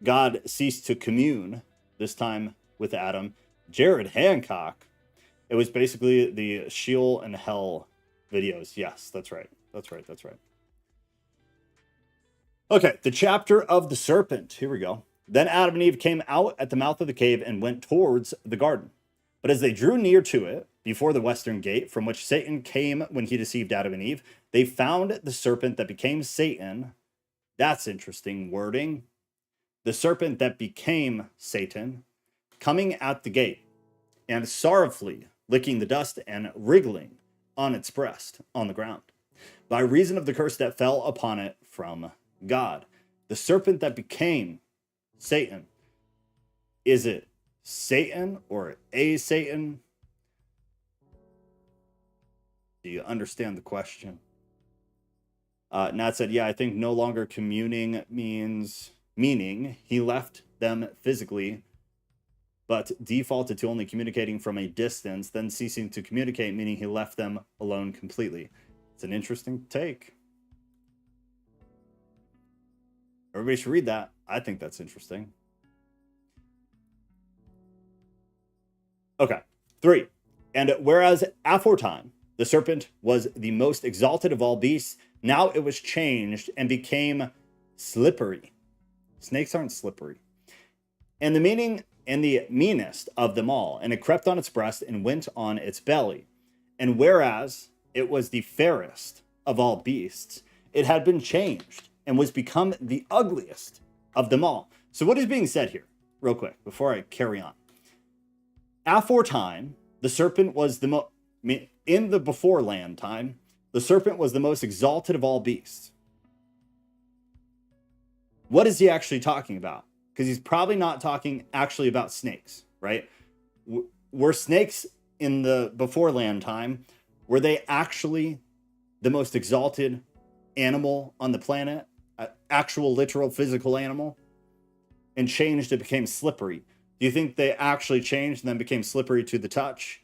God ceased to commune, this time with Adam. Jared Hancock. It was basically the Sheol and Hell videos. Yes, that's right. That's right. Okay, the chapter of the serpent. Here we go. Then Adam and Eve came out at the mouth of the cave and went towards the garden. But as they drew near to it, before the western gate, from which Satan came when he deceived Adam and Eve, they found the serpent that became Satan. That's interesting wording. The serpent that became Satan, coming at the gate, and sorrowfully licking the dust and wriggling on its breast on the ground, by reason of the curse that fell upon it from God. The serpent that became Satan. Is it Satan or a Satan? Do you understand the question? Nat said, yeah, I think no longer communing meaning he left them physically, but defaulted to only communicating from a distance, then ceasing to communicate, meaning he left them alone completely. It's an interesting take. Everybody should read that. I think that's interesting. Okay, 3. And whereas aforetime the serpent was the most exalted of all beasts, now it was changed and became slippery. Snakes aren't slippery. And the meanest of them all, and it crept on its breast and went on its belly. And whereas it was the fairest of all beasts, it had been changed and was become the ugliest of them all. So what is being said here, real quick, before I carry on? Aforetime, the serpent was in the beforeland time, the serpent was the most exalted of all beasts. What is he actually talking about? Because he's probably not talking actually about snakes, right? Were snakes in the beforeland time, were they actually the most exalted animal on the planet? Actual, literal, physical animal? And changed, it became slippery. Do you think they actually changed and then became slippery to the touch?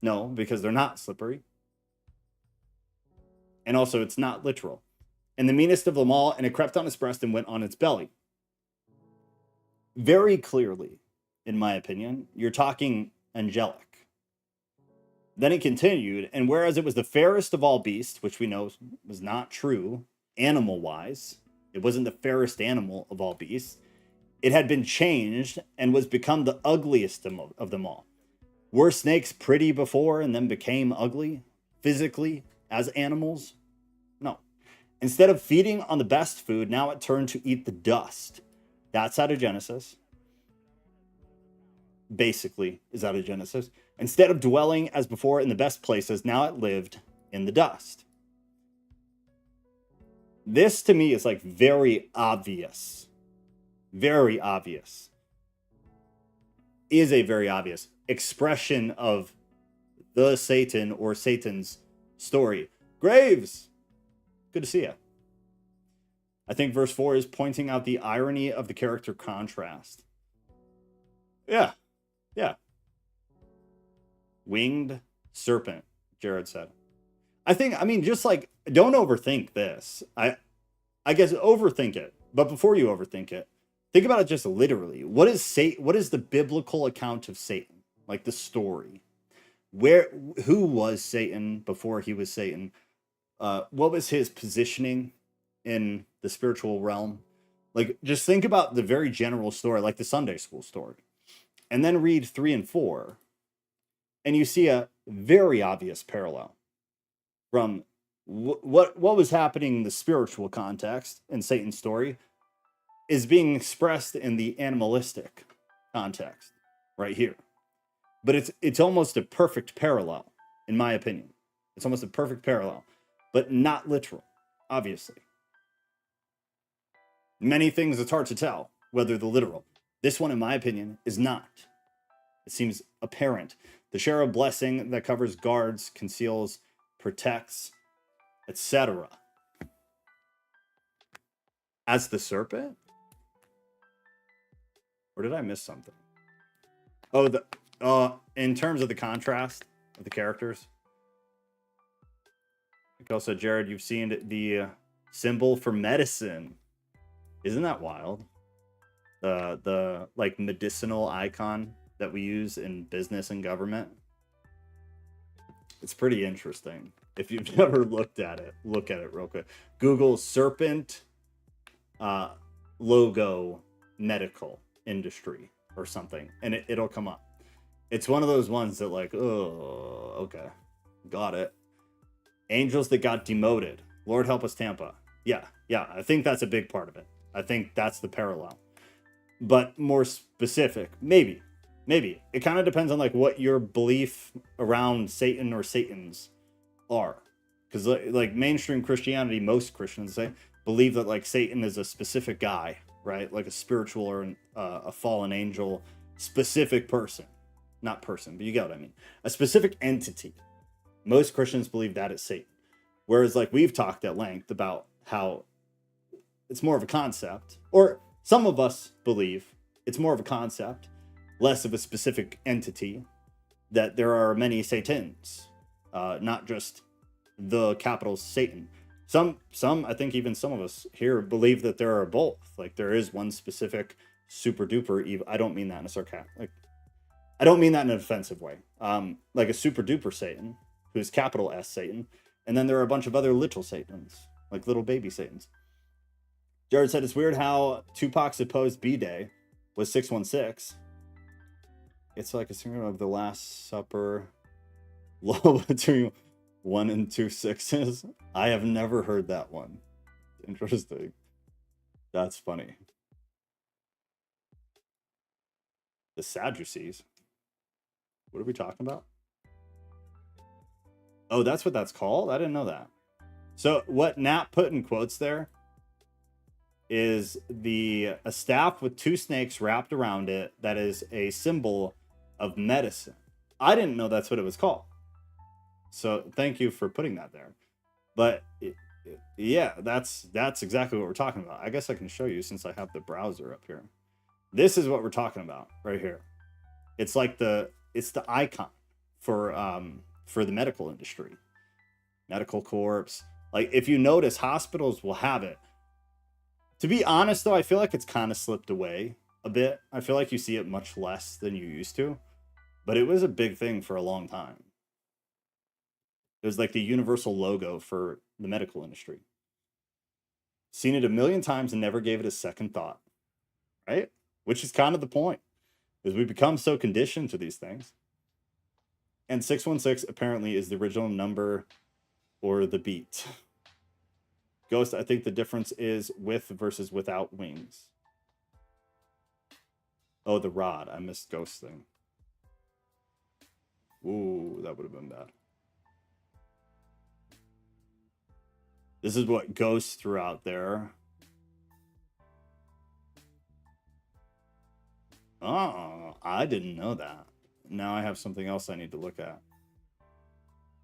No, because they're not slippery. And also, it's not literal. And the meanest of them all, and it crept on its breast and went on its belly. Very clearly, in my opinion, you're talking angelic. Then he continued, and whereas it was the fairest of all beasts, which we know was not true, animal-wise, it wasn't the fairest animal of all beasts, it had been changed and was become the ugliest of them all. Were snakes pretty before and then became ugly, physically, as animals? No. Instead of feeding on the best food, now it turned to eat the dust. That's out of Genesis. Basically, is out of Genesis. Instead of dwelling as before in the best places, now it lived in the dust. This to me is like very obvious. Very obvious. Is a very obvious expression of the Satan or Satan's story. Graves, good to see you. I think verse 4 is pointing out the irony of the character contrast. Yeah. Winged serpent, Jared said. Just like, don't overthink this. I guess overthink it. But before you overthink it, think about it just literally. What is the biblical account of Satan? Like the story. Who was Satan before he was Satan? What was his positioning in the spiritual realm? Like, just think about the very general story, like the Sunday school story, and then read 3 and 4, and you see a very obvious parallel from what was happening in the spiritual context in Satan's story is being expressed in the animalistic context right here. But it's almost a perfect parallel, in my opinion. It's almost a perfect parallel, but not literal, obviously. Many things it's hard to tell whether the literal. This one, in my opinion, is not. It seems apparent. The cherub blessing that covers, guards, conceals, protects, etc. As the serpent? Or did I miss something? Oh, in terms of the contrast of the characters. Like also, Jared, you've seen the symbol for medicine. Isn't that wild? The like medicinal icon that we use in business and government. It's pretty interesting. If you've never looked at it, look at it real quick. Google serpent logo medical industry or something, and it'll come up. It's one of those ones that like, oh, okay, got it. Angels that got demoted. Lord help us, Tampa. Yeah, I think that's a big part of it. I think that's the parallel. But more specific, maybe. It kind of depends on like what your belief around Satan or Satans are. Because like mainstream Christianity, most Christians say believe that like Satan is a specific guy, right? Like a spiritual or a fallen angel, specific person. Not person, but you get what I mean. A specific entity. Most Christians believe that is Satan. Whereas like we've talked at length about how it's more of a concept, or some of us believe it's more of a concept, less of a specific entity, that there are many Satans, not just the capital Satan. Some, I think even some of us here believe that there are both. Like there is one specific super duper evil. I don't mean that in a sarcastic, I don't mean that in an offensive way. Like a super duper Satan, who's capital S Satan, and then there are a bunch of other little Satans, like little baby Satans. Jared said it's weird how Tupac's supposed B-Day was 616. It's like a singer of the Last Supper, low between 1 and 2 sixes. I have never heard that one. Interesting. That's funny. The Sadducees. What are we talking about? Oh, that's what that's called? I didn't know that. So what Nat put in quotes there is a staff with 2 snakes wrapped around it that is a symbol of medicine. I didn't know that's what it was called. So thank you for putting that there. But yeah, that's exactly what we're talking about. I guess I can show you since I have the browser up here. This is what we're talking about right here. It's like it's the icon for the medical industry. Medical corps. Like if you notice, hospitals will have it. To be honest though, I feel like it's kind of slipped away a bit. I feel like you see it much less than you used to. But it was a big thing for a long time. It was like the universal logo for the medical industry. Seen it a million times and never gave it a second thought. Right? Which is kind of the point. Is we become so conditioned to these things. And 616 apparently is the original number or the beat. Ghost, I think the difference is with versus without wings. Oh, the rod. I missed Ghost thing. Ooh, that would have been bad. This is what Ghost threw out there. Oh, I didn't know that. Now I have something else I need to look at.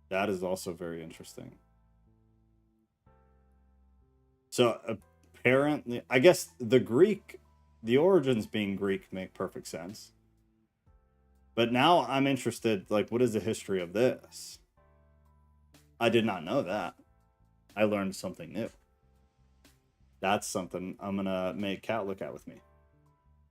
That is also very interesting. So apparently, I guess the origins being Greek make perfect sense. But now I'm interested, like, what is the history of this? I did not know that. I learned something new. That's something I'm going to make Kat look at with me.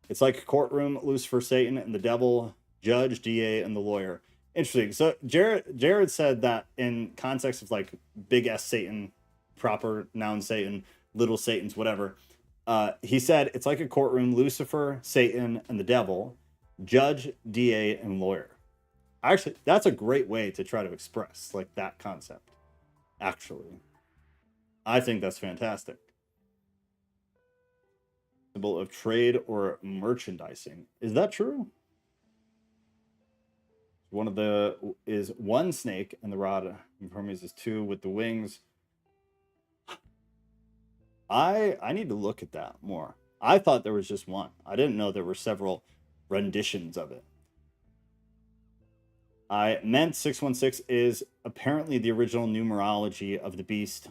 It's like a courtroom, Lucifer, Satan, and the devil, judge, DA, and the lawyer. Interesting. So Jared said that in context of like big S Satan, proper noun Satan, little Satans, whatever, He said it's like a courtroom: Lucifer, Satan, and the devil, judge, DA, and lawyer. Actually, that's a great way to try to express like that concept. Actually, I think that's fantastic. Symbol of trade or merchandising. Is that true? One of the is one snake, and the rod of Hermes is two with the wings. I need to look at that more. I thought there was just one. I didn't know there were several renditions of it. I meant 616 is apparently the original numerology of the beast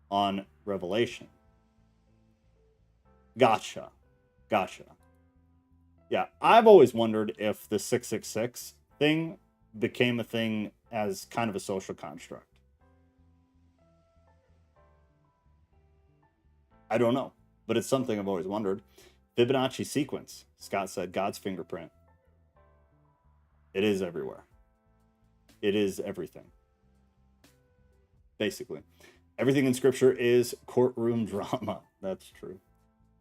on Revelation. Gotcha. Yeah, I've always wondered if the 666 thing became a thing as kind of a social construct. I don't know, but it's something I've always wondered. Fibonacci sequence. Scott said God's fingerprint. It is everywhere. It is everything. Basically. Everything in scripture is courtroom drama. That's true.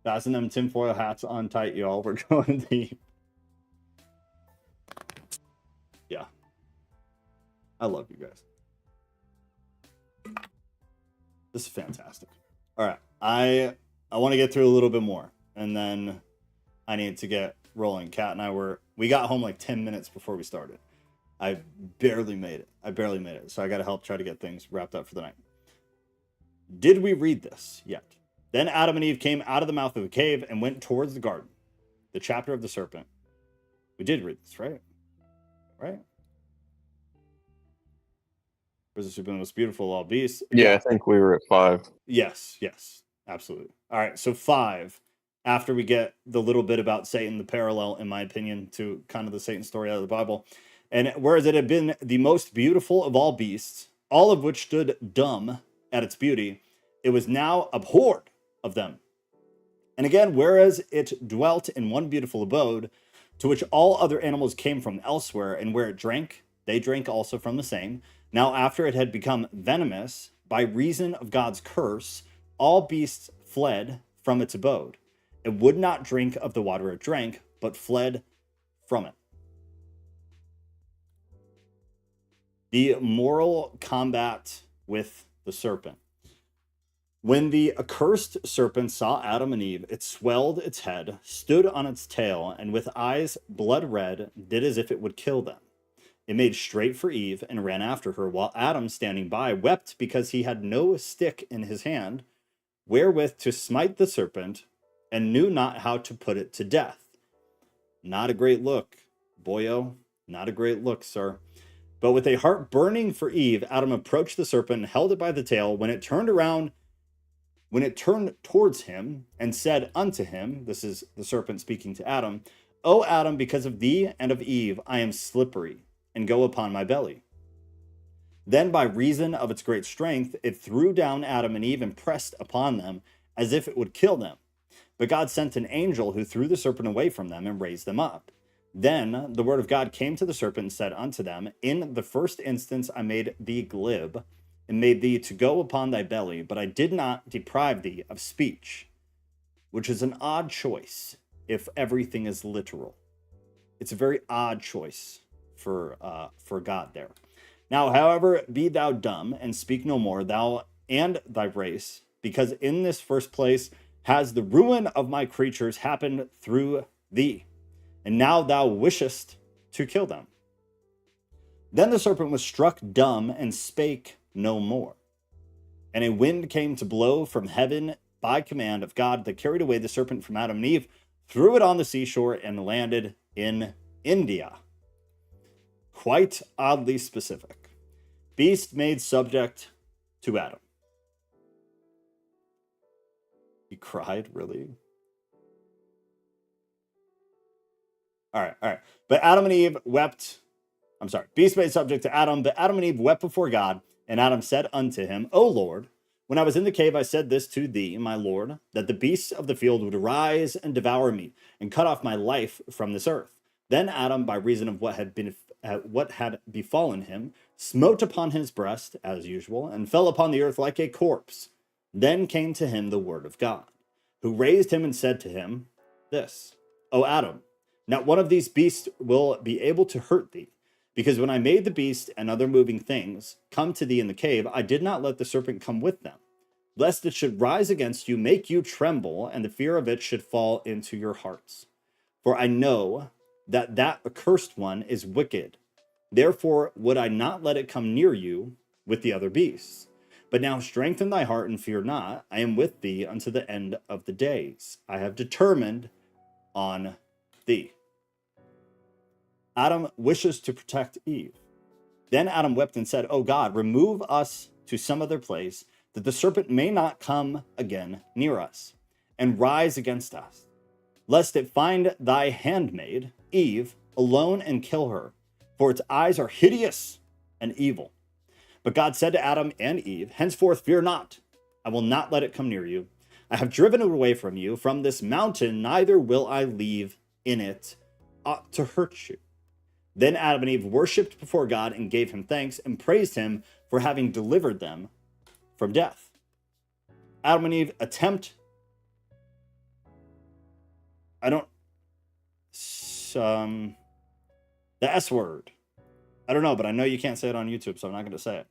Fasten them tinfoil hats on tight, y'all. We're going deep. Yeah. I love you guys. This is fantastic. All right. I want to get through a little bit more, and then I need to get rolling. Kat and we got home like 10 minutes before we started. I barely made it. So I got to help try to get things wrapped up for the night. Did we read this yet? Then Adam and Eve came out of the mouth of the cave and went towards the garden. The chapter of the serpent. We did read this, right? Right? Was the most beautiful of all beasts? Yeah, I think we were at 5. Yes, absolutely. All right, so 5. After we get the little bit about Satan, the parallel, in my opinion, to kind of the Satan story out of the Bible. And whereas it had been the most beautiful of all beasts, all of which stood dumb at its beauty, it was now abhorred of them. And again, whereas it dwelt in one beautiful abode, to which all other animals came from elsewhere, and where it drank, they drank also from the same. Now after it had become venomous, by reason of God's curse, all beasts fled from its abode. It would not drink of the water it drank, but fled from it. The moral combat with the serpent. When the accursed serpent saw Adam and Eve, it swelled its head, stood on its tail, and with eyes blood red, did as if it would kill them. It made straight for Eve and ran after her, while Adam, standing by, wept because he had no stick in his hand, wherewith to smite the serpent, and knew not how to put it to death. Not a great look, boyo. Not a great look, sir. But with a heart burning for Eve, Adam approached the serpent and held it by the tail. When it turned towards him and said unto him, this is the serpent speaking to Adam, O Adam, because of thee and of Eve, I am slippery, and go upon my belly. Then by reason of its great strength, it threw down Adam and Eve and pressed upon them as if it would kill them. But God sent an angel who threw the serpent away from them and raised them up. Then the word of God came to the serpent and said unto them, In the first instance I made thee glib, and made thee to go upon thy belly, but I did not deprive thee of speech. Which is an odd choice if everything is literal. It's a very odd choice for God there. Now, however, be thou dumb, and speak no more, thou and thy race, because in this first place has the ruin of my creatures happened through thee, and now thou wishest to kill them. Then the serpent was struck dumb and spake no more. And a wind came to blow from heaven by command of God that carried away the serpent from Adam and Eve, threw it on the seashore, and landed in India. Quite oddly specific. Beast made subject to Adam. He cried, really? All right. But Adam and Eve wept. I'm sorry. Beast made subject to Adam, but Adam and Eve wept before God. And Adam said unto him, O Lord, when I was in the cave, I said this to thee, my Lord, that the beasts of the field would arise and devour me, and cut off my life from this earth. Then Adam, by reason of what had befallen him, smote upon his breast, as usual, and fell upon the earth like a corpse. Then came to him the word of God. who raised him and said to him this, O Adam, not one of these beasts will be able to hurt thee, because when I made the beast and other moving things come to thee in the cave, I did not let the serpent come with them, lest it should rise against you, make you tremble, and the fear of it should fall into your hearts. For I know that that accursed one is wicked. Therefore would I not let it come near you with the other beasts. But now strengthen thy heart and fear not. I am with thee unto the end of the days. I have determined on thee. Adam wishes to protect Eve. Then Adam wept and said, O God, remove us to some other place, that the serpent may not come again near us and rise against us, lest it find thy handmaid, Eve, alone and kill her, for its eyes are hideous and evil. But God said to Adam and Eve, henceforth fear not, I will not let it come near you. I have driven it away from you, from this mountain, neither will I leave in it to hurt you. Then Adam and Eve worshipped before God and gave him thanks and praised him for having delivered them from death. Adam and Eve attempt, the S word. I don't know, but I know you can't say it on YouTube, so I'm not going to say it.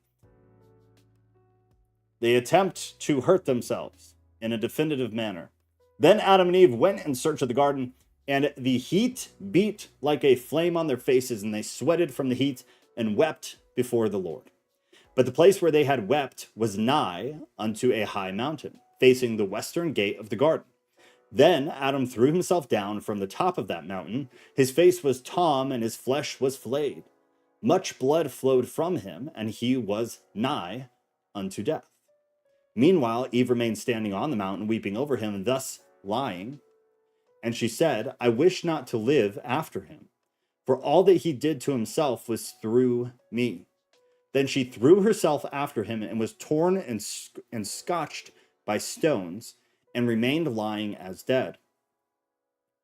They attempt to hurt themselves in a definitive manner. Then Adam and Eve went in search of the garden, and the heat beat like a flame on their faces, and they sweated from the heat and wept before the Lord. But the place where they had wept was nigh unto a high mountain, facing the western gate of the garden. Then Adam threw himself down from the top of that mountain. His face was tom, and his flesh was flayed. Much blood flowed from him, and he was nigh unto death. Meanwhile, Eve remained standing on the mountain, weeping over him, and thus lying. And she said, I wish not to live after him, for all that he did to himself was through me. Then she threw herself after him and was torn and scotched by stones, and remained lying as dead.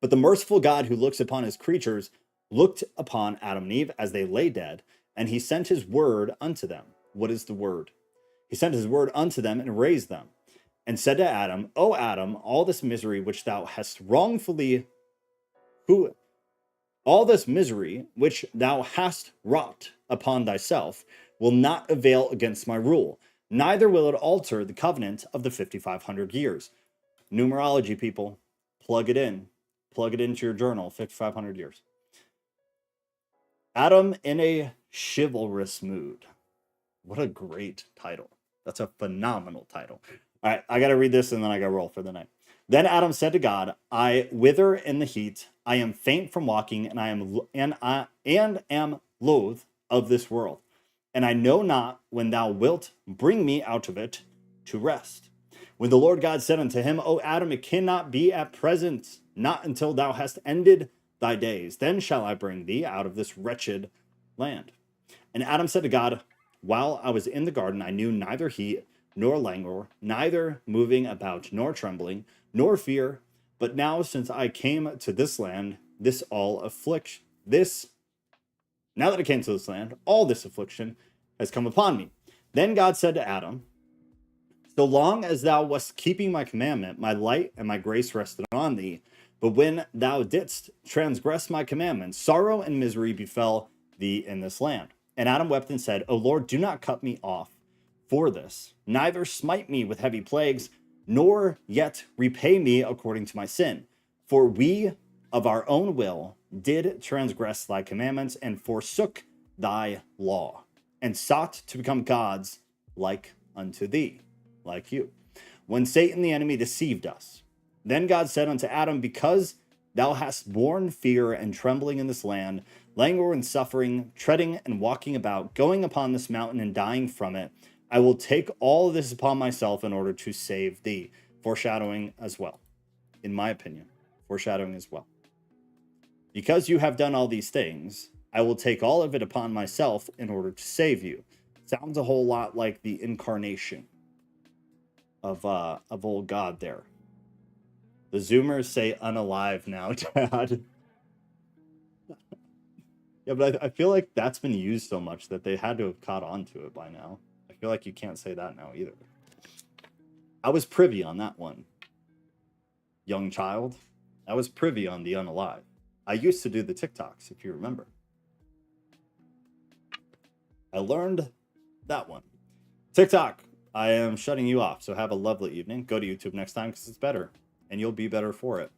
But the merciful God who looks upon his creatures looked upon Adam and Eve as they lay dead, and he sent his word unto them. What is the word? He sent his word unto them and raised them, and said to Adam, O Adam, all this misery which thou hast wrought upon thyself will not avail against my rule, neither will it alter the covenant of the 5,500 years. Numerology, people, plug it in. Plug it into your journal, 5,500 years. Adam in a chivalrous mood. What a great title. That's a phenomenal title. All right, I got to read this and then I got to roll for the night. Then Adam said to God, I wither in the heat. I am faint from walking, and I am loath of this world. And I know not when thou wilt bring me out of it to rest. When the Lord God said unto him, O Adam, it cannot be at present, not until thou hast ended thy days. Then shall I bring thee out of this wretched land. And Adam said to God, while I was in the garden, I knew neither heat nor languor, neither moving about nor trembling, nor fear. But now, since I came to this land, all this affliction has come upon me. Then God said to Adam, so long as thou wast keeping my commandment, my light and my grace rested on thee. But when thou didst transgress my commandments, sorrow and misery befell thee in this land. And Adam wept and said, O Lord, do not cut me off for this, neither smite me with heavy plagues, nor yet repay me according to my sin. For we of our own will did transgress thy commandments, and forsook thy law, and sought to become gods like unto thee, like you, when Satan the enemy deceived us. Then God said unto Adam, because thou hast borne fear and trembling in this land, languor and suffering, treading and walking about, going upon this mountain and dying from it, I will take all this upon myself in order to save thee. Foreshadowing as well, in my opinion, foreshadowing as well. Because you have done all these things, I will take all of it upon myself in order to save you. Sounds a whole lot like the incarnation of old God there. The Zoomers say unalive now, Dad. Yeah, but I feel like that's been used so much that they had to have caught on to it by now. I feel like you can't say that now either. I was privy on that one. young child, I was privy on the unalive. I used to do the TikToks, if you remember. I learned that one. TikTok, I am shutting you off, so have a lovely evening. Go to YouTube next time because it's better, and you'll be better for it.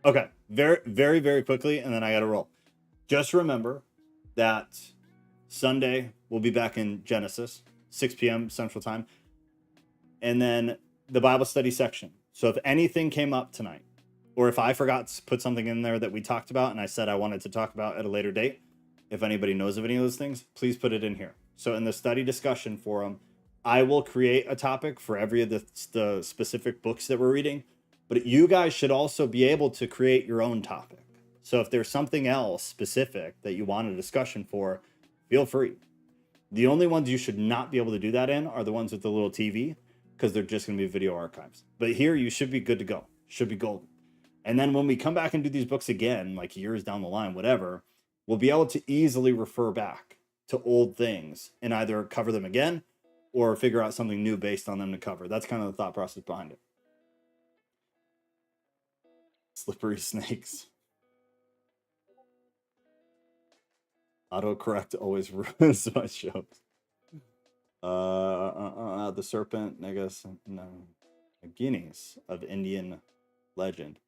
Okay, very, very quickly, and then I gotta roll. Just remember that Sunday we'll be back in Genesis, 6 p.m. Central Time, and then the Bible study section. So if anything came up tonight, or if I forgot to put something in there that we talked about and I said I wanted to talk about at a later date, if anybody knows of any of those things, please put it in here. So in the study discussion forum, I will create a topic for every of the specific books that we're reading, but you guys should also be able to create your own topic. So if there's something else specific that you want a discussion for, feel free. The only ones you should not be able to do that in are the ones with the little TV, because they're just going to be video archives. But here you should be good to go. Should be golden. And then when we come back and do these books again, like years down the line, whatever, we'll be able to easily refer back to old things and either cover them again or figure out something new based on them to cover. That's kind of the thought process behind it. Slippery snakes. Autocorrect always ruins my shows. The serpent, Negus, no, Guineas of Indian legend.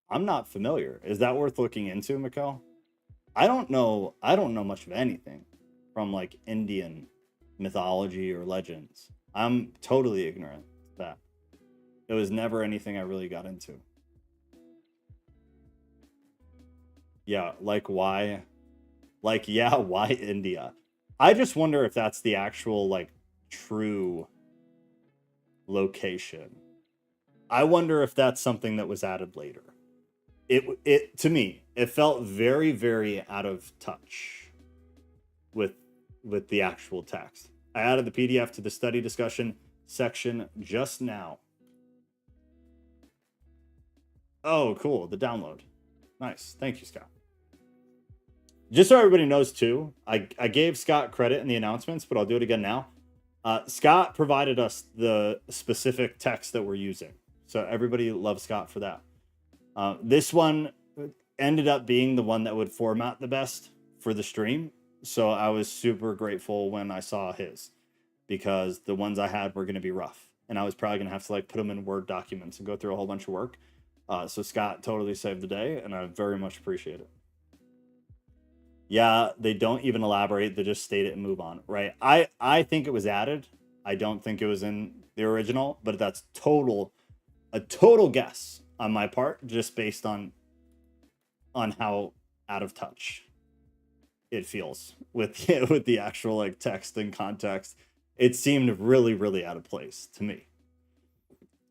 I'm not familiar. Is that worth looking into, Mikkel? I don't know much of anything from like Indian mythology or legends. I'm totally ignorant to that. It was never anything I really got into. Yeah, like why? Like, yeah, why India? I just wonder if that's the actual like true location. I wonder if that's something that was added later. It to me, it felt very, very out of touch with the actual text. I added the PDF to the study discussion section just now. Oh, cool. The download. Nice. Thank you, Scott. Just so everybody knows too, I gave Scott credit in the announcements, but I'll do it again now. Scott provided us the specific text that we're using. So everybody loves Scott for that. This one ended up being the one that would format the best for the stream. So I was super grateful when I saw his, because the ones I had were going to be rough. And I was probably going to have to like put them in Word documents and go through a whole bunch of work. So Scott totally saved the day, and I very much appreciate it. Yeah, they don't even elaborate. They just state it and move on, right? I think it was added. I don't think it was in the original, but that's a total guess on my part, just based on how out of touch it feels with with the actual like text and context. It seemed really, really out of place to me.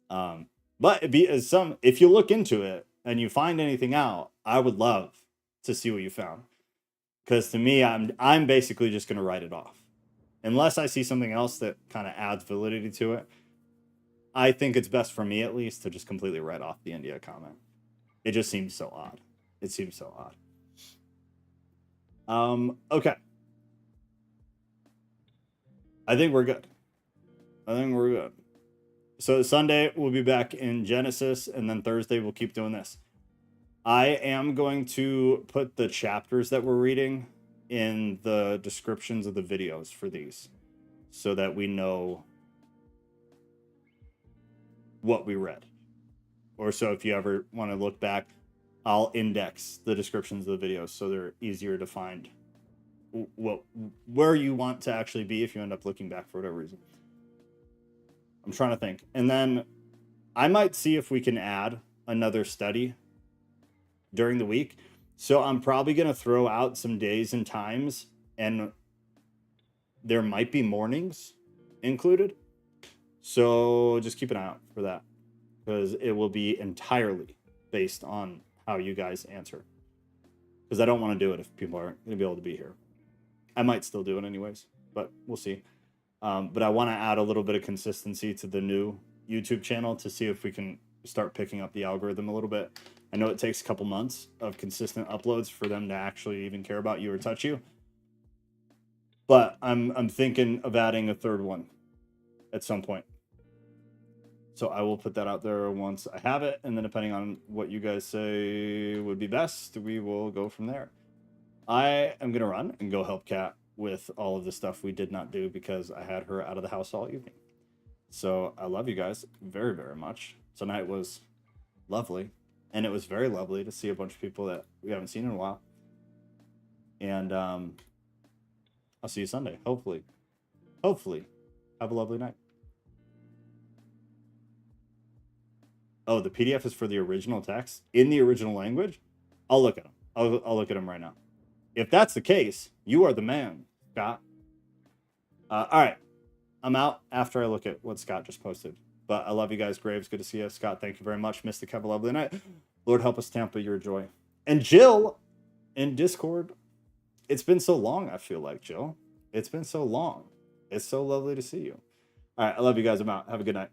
But if you look into it and you find anything out, I would love to see what you found. Because to me, I'm basically just going to write it off. Unless I see something else that kind of adds validity to it, I think it's best for me, at least, to just completely write off the India comment. It just seems so odd. It seems so odd. Okay. I think we're good. So Sunday, we'll be back in Genesis, and then Thursday, we'll keep doing this. I am going to put the chapters that we're reading in the descriptions of the videos for these, so that we know what we read. Or so if you ever want to look back, I'll index the descriptions of the videos so they're easier to find where you want to actually be if you end up looking back for whatever reason. I'm trying to think. And then I might see if we can add another study during the week. So I'm probably going to throw out some days and times, and there might be mornings included. So just keep an eye out for that, because it will be entirely based on how you guys answer. Because I don't want to do it if people aren't going to be able to be here. I might still do it anyways, but we'll see. But I want to add a little bit of consistency to the new YouTube channel to see if we can start picking up the algorithm a little bit. I know it takes a couple months of consistent uploads for them to actually even care about you or touch you. But I'm thinking of adding a third one. at some point. So I will put that out there once I have it, and then depending on what you guys say would be best, we will go from there. I am gonna run and go help Kat with all of the stuff we did not do because I had her out of the house all evening. So I love you guys very, very much. Tonight was lovely, and it was very lovely to see a bunch of people that we haven't seen in a while. And I'll see you Sunday. Hopefully. Have a lovely night. Oh, the PDF is for the original text in the original language? I'll look at them. I'll look at them right now. If that's the case, you are the man, Scott. All right. I'm out after I look at what Scott just posted. But I love you guys, Graves. Good to see you. Scott, thank you very much. Mystic, have a lovely night. Lord help us, Tampa, your joy. And Jill in Discord. It's been so long, I feel like, Jill. It's been so long. It's so lovely to see you. All right. I love you guys. I'm out. Have a good night.